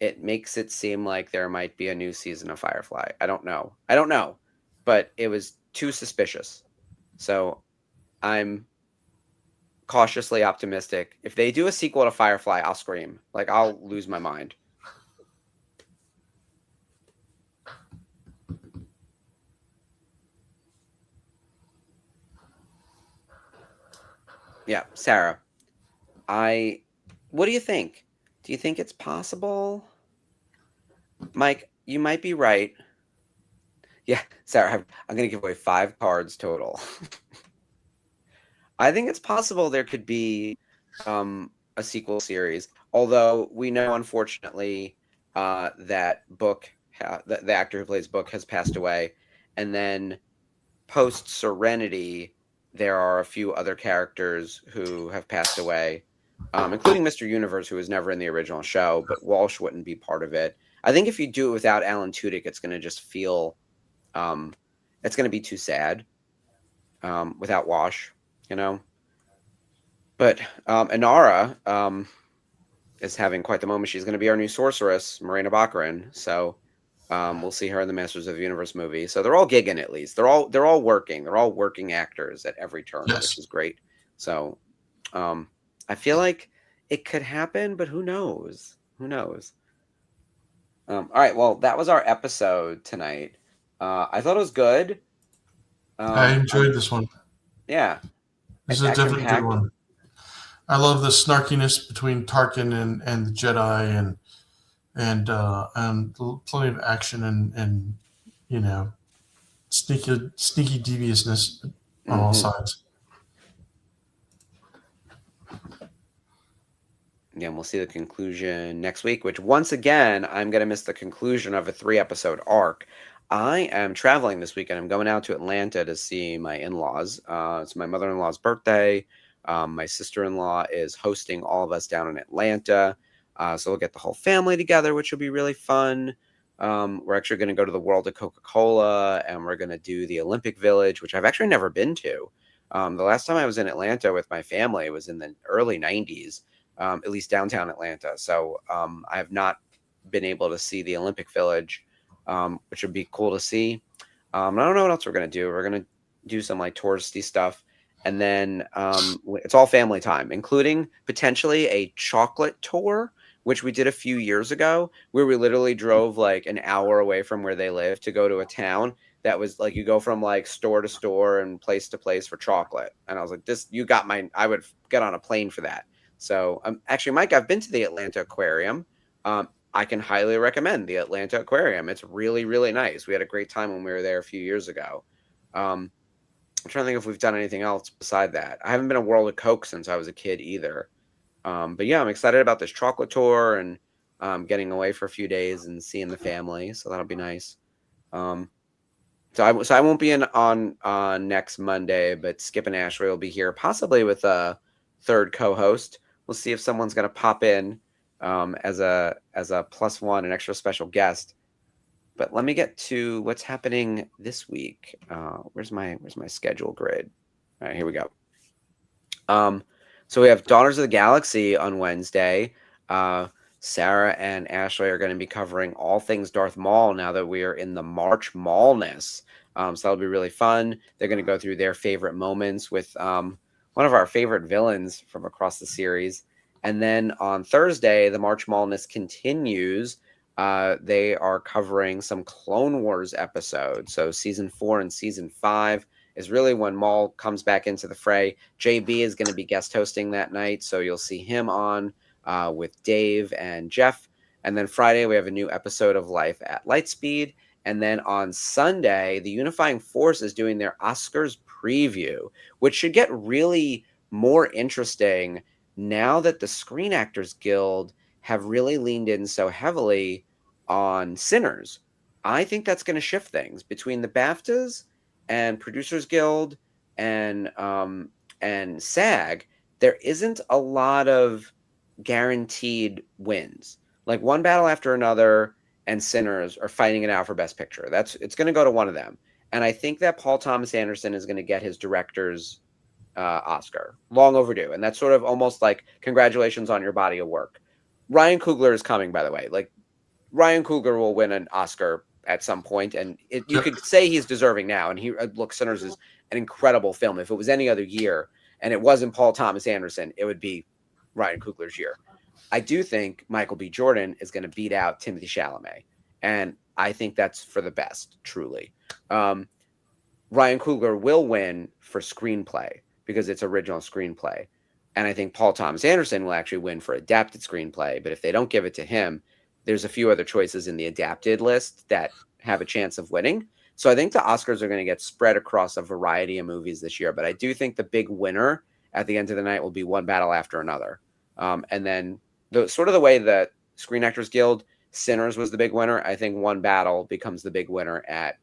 It makes it seem like there might be a new season of Firefly. I don't know. But it was too suspicious. So I'm cautiously optimistic. If they do a sequel to Firefly, I'll scream. Like, I'll lose my mind. Yeah, Sarah. What do you think? Do you think it's possible? Mike, you might be right. Yeah, Sarah, I'm going to give away 5 cards total. I think it's possible there could be a sequel series. Although we know, unfortunately, that Book, the actor who plays Book, has passed away, and then post Serenity, there are a few other characters who have passed away, including Mr. Universe, who was never in the original show, but Walsh wouldn't be part of it. I think if you do it without Alan Tudyk, it's going to just feel, it's going to be too sad without Wash, you know. But Inara is having quite the moment. She's going to be our new sorceress, Morena Baccarin. So we'll see her in the Masters of the Universe movie. So they're all gigging, at least. They're all working. They're all working actors at every turn, which is great. So I feel like it could happen, but who knows? Who knows? All right. Well, that was our episode tonight. I thought it was good. I enjoyed this one. Yeah. This is a definitely good one. I love the snarkiness between Tarkin and the Jedi, and plenty of action and you know, sneaky deviousness on all sides. Yeah, and we'll see the conclusion next week, which once again, I'm going to miss the conclusion of a 3-episode arc. I am traveling this weekend. I'm going out to Atlanta to see my in-laws. It's my mother-in-law's birthday. My sister-in-law is hosting all of us down in Atlanta. So we'll get the whole family together, which will be really fun. We're actually going to go to the World of Coca-Cola, and we're going to do the Olympic Village, which I've actually never been to. The last time I was in Atlanta with my family was in the early 90s, at least downtown Atlanta. So I have not been able to see the Olympic Village, which would be cool to see. I don't know what else we're going to do. We're going to do some like touristy stuff. And then it's all family time, including potentially a chocolate tour, which we did a few years ago, where we literally drove like an hour away from where they live to go to a town that was like, you go from like store to store and place to place for chocolate. And I was like, you got I would get on a plane for that. So actually, Mike, I've been to the Atlanta Aquarium. I can highly recommend the Atlanta Aquarium. It's really, really nice. We had a great time when we were there a few years ago. I'm trying to think if we've done anything else beside that. I haven't been to World of Coke since I was a kid either. But yeah, I'm excited about this chocolate tour and getting away for a few days and seeing the family. So that'll be nice. So I won't be on next Monday, but Skip and Ashley will be here, possibly with a third co-host. We'll see if someone's going to pop in as a +1, an extra special guest. But let me get to what's happening this week. Where's my schedule grid? All right, here we go. So we have Daughters of the Galaxy on Wednesday. Sarah and Ashley are going to be covering all things Darth Maul now that we are in the March Maulness. So that'll be really fun. They're going to go through their favorite moments with one of our favorite villains from across the series. And then on Thursday, the March Maulness continues. They are covering some Clone Wars episodes. So season 4 and season 5 is really when Maul comes back into the fray. JB is going to be guest hosting that night, so you'll see him on with Dave and Jeff. And then Friday, we have a new episode of Life at Lightspeed. And then on Sunday, the Unifying Force is doing their Oscars preview, which should get really more interesting now that the Screen Actors Guild have really leaned in so heavily on Sinners. I think that's going to shift things between the BAFTAs and Producers Guild and SAG. There isn't a lot of guaranteed wins. Like One Battle After Another and Sinners are fighting it out for Best Picture. It's going to go to one of them. And I think that Paul Thomas Anderson is going to get his director's Oscar. Long overdue. And that's sort of almost like congratulations on your body of work. Ryan Coogler is coming, by the way. Like Ryan Coogler will win an Oscar at some point, and you could say he's deserving now. And look, Sinners is an incredible film. If it was any other year and it wasn't Paul Thomas Anderson, it would be Ryan Coogler's year. I do think Michael B. Jordan is going to beat out Timothée Chalamet, and I think that's for the best, truly. Ryan Coogler will win for screenplay because it's original screenplay. And I think Paul Thomas Anderson will actually win for adapted screenplay. But if they don't give it to him, there's a few other choices in the adapted list that have a chance of winning. So I think the Oscars are going to get spread across a variety of movies this year. But I do think the big winner at the end of the night will be One Battle After Another. And then the sort of the way that Screen Actors Guild, Sinners was the big winner. I think One Battle becomes the big winner at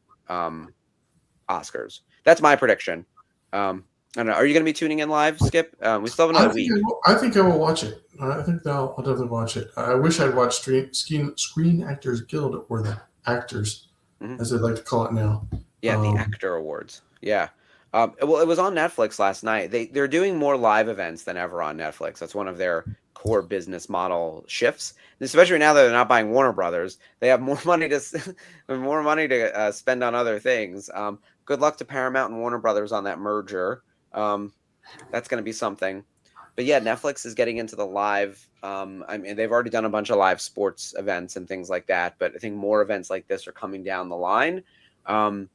Oscars. That's my prediction. I don't know. Are you going to be tuning in live, Skip? We still have another week. I think I will watch it. I think I'll definitely watch it. I wish I'd watched Screen Actors Guild, or the Actors, as they like to call it now. Yeah, the Actor Awards. Yeah. Well, it was on Netflix last night. They're doing more live events than ever on Netflix. That's one of their core business model shifts. And especially now that they're not buying Warner Brothers, they have more money to spend on other things. Good luck to Paramount and Warner Brothers on that merger. That's going to be something. But yeah, Netflix is getting into the live. I mean, they've already done a bunch of live sports events and things like that. But I think more events like this are coming down the line. And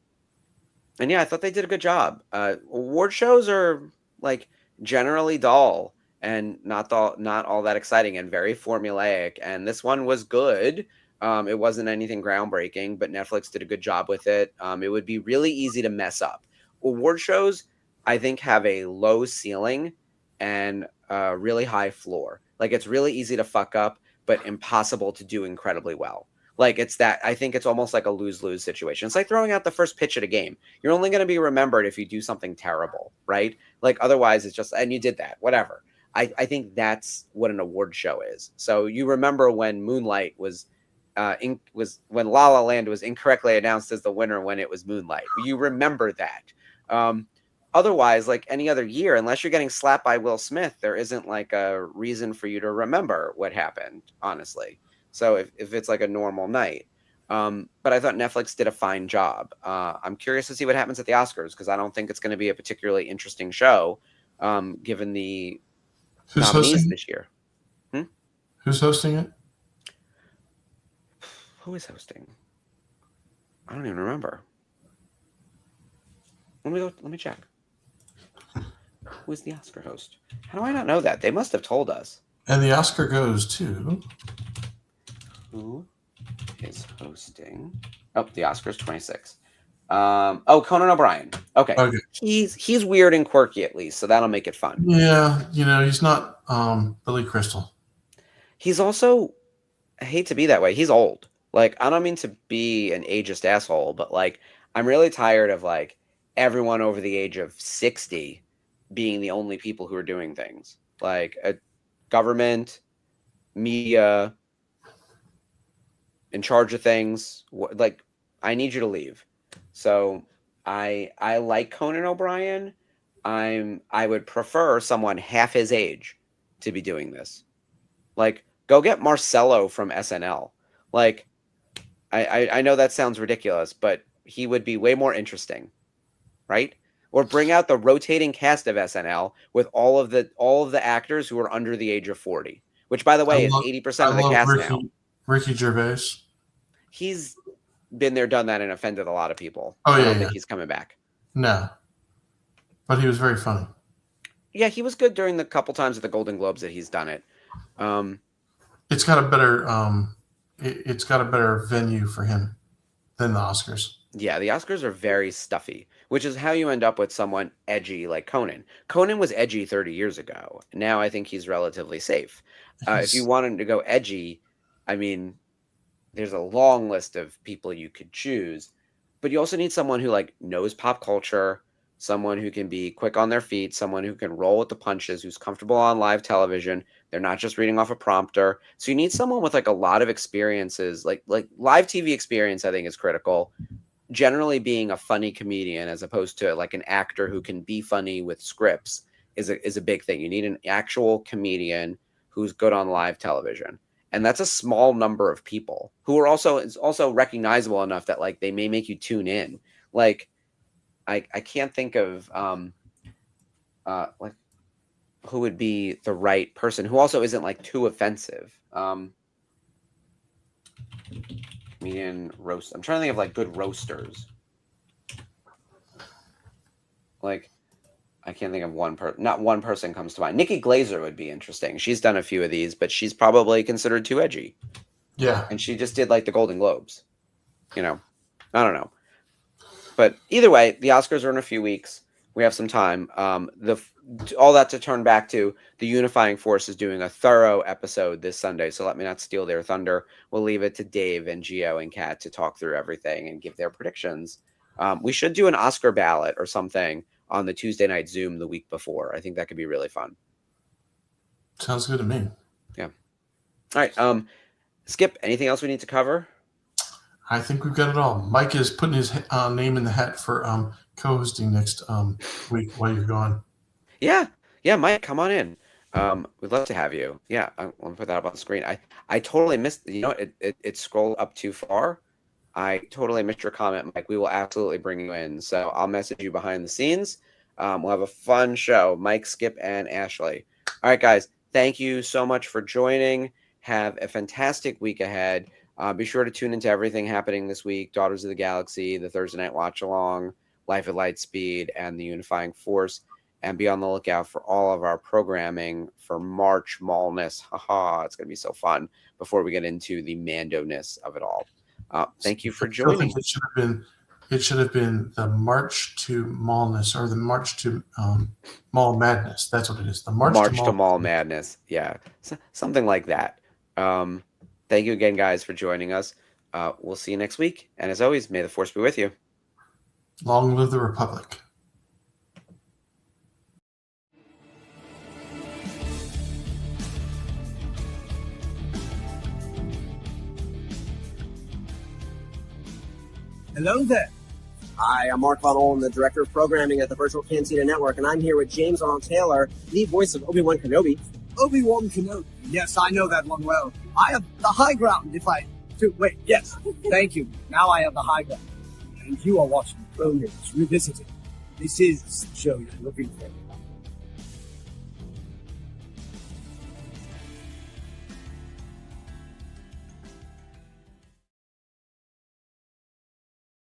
yeah, I thought they did a good job. Award shows are like generally dull and not all that exciting and very formulaic. And this one was good. It wasn't anything groundbreaking, but Netflix did a good job with it. It would be really easy to mess up. Award shows, I think, have a low ceiling and a really high floor. Like, it's really easy to fuck up, but impossible to do incredibly well. Like, I think it's almost like a lose-lose situation. It's like throwing out the first pitch at a game. You're only going to be remembered if you do something terrible, right? Like, otherwise it's just, and you did that, whatever. I think that's what an award show is. So you remember when Moonlight was when La La Land was incorrectly announced as the winner when it was Moonlight. You remember that. Otherwise, like any other year, unless you're getting slapped by Will Smith, there isn't like a reason for you to remember what happened, honestly. So if it's like a normal night. But I thought Netflix did a fine job. I'm curious to see what happens at the Oscars, because I don't think it's going to be a particularly interesting show, given the nominees this year. Who's hosting it? Who is hosting? I don't even remember. Let me check. Who is the Oscar host? How do I not know that? They must have told us. And the Oscar goes to... Who is hosting? Oh, the Oscars 26. Conan O'Brien. Okay. He's weird and quirky, at least, so that'll make it fun. Yeah, he's not Billy Crystal. He's also, I hate to be that way, he's old. Like, I don't mean to be an ageist asshole, but like, I'm really tired of like everyone over the age of 60 being the only people who are doing things. Like, a government, media, in charge of things. Like, I need you to leave. So I like Conan O'Brien. I would prefer someone half his age to be doing this. Like, go get Marcelo from SNL. Like, I know that sounds ridiculous, but he would be way more interesting, right? Or bring out the rotating cast of SNL with all of the actors who are under the age of 40, which, by the way, is 80% of the cast now. Ricky Gervais. He's been there, done that, and offended a lot of people. I don't think he's coming back. No, but he was very funny. Yeah, he was good during the couple times at the Golden Globes that he's done it. It's got a better it's got a better venue for him than the Oscars. Yeah, the Oscars are very stuffy, which is how you end up with someone edgy like Conan. Conan was edgy 30 years ago. Now I think he's relatively safe. If you wanted to go edgy, I mean, there's a long list of people you could choose, but you also need someone who like knows pop culture, someone who can be quick on their feet, someone who can roll with the punches, who's comfortable on live television. They're not just reading off a prompter. So you need someone with like a lot of experiences, like live TV experience, I think, is critical. Generally being a funny comedian as opposed to like an actor who can be funny with scripts is a big thing. You need an actual comedian who's good on live television. And that's a small number of people who are also recognizable enough that like they may make you tune in. Like, I can't think of like who would be the right person who also isn't like too offensive. Comedian roast. I'm trying to think of like good roasters. Like, I can't think of not one person comes to mind. Nikki Glaser would be interesting. She's done a few of these, but she's probably considered too edgy. Yeah. And she just did like the Golden Globes. I don't know. But either way, the Oscars are in a few weeks. we have some time. All that to turn back to the Unifying Force is doing a thorough episode this Sunday, so let me not steal their thunder. We'll leave it to Dave and Gio and Kat to talk through everything and give their predictions. We should do an Oscar ballot or something on the Tuesday night Zoom the week before. I think that could be really fun. Sounds good to me. Yeah. All right. Skip, anything else we need to cover? I think we've got it all. Mike is putting his name in the hat for co-hosting next week while you're gone. Yeah, Mike, come on in. We'd love to have you. Yeah, I want to put that up on the screen. I totally missed. It scrolled up too far. I totally missed your comment, Mike. We will absolutely bring you in. So I'll message you behind the scenes. We'll have a fun show. Mike, Skip, and Ashley. All right, guys. Thank you so much for joining. Have a fantastic week ahead. Be sure to tune into everything happening this week. Daughters of the Galaxy, the Thursday Night Watch Along, Life at Lightspeed, and the Unifying Force. And be on the lookout for all of our programming for March Mallness. Haha, it's going to be so fun before we get into the Mando-ness of it all. Thank you for joining. It should have been the March to Mallness, or the March to Mall Madness. That's what it is. The March to Mall Madness. Yeah, something like that. Thank you again, guys, for joining us. We'll see you next week. And as always, may the Force be with you. Long live the Republic. Hello there. Hi, I'm Mark Von Olin, the Director of Programming at the Virtual Cantina Network, and I'm here with James Arnold Taylor, the voice of Obi-Wan Kenobi. Obi-Wan Kenobi. Yes, I know that one well. I have the high ground if I... Wait, yes. Thank you. Now I have the high ground. And you are watching Clone Wars Revisited. This is the show you're looking for.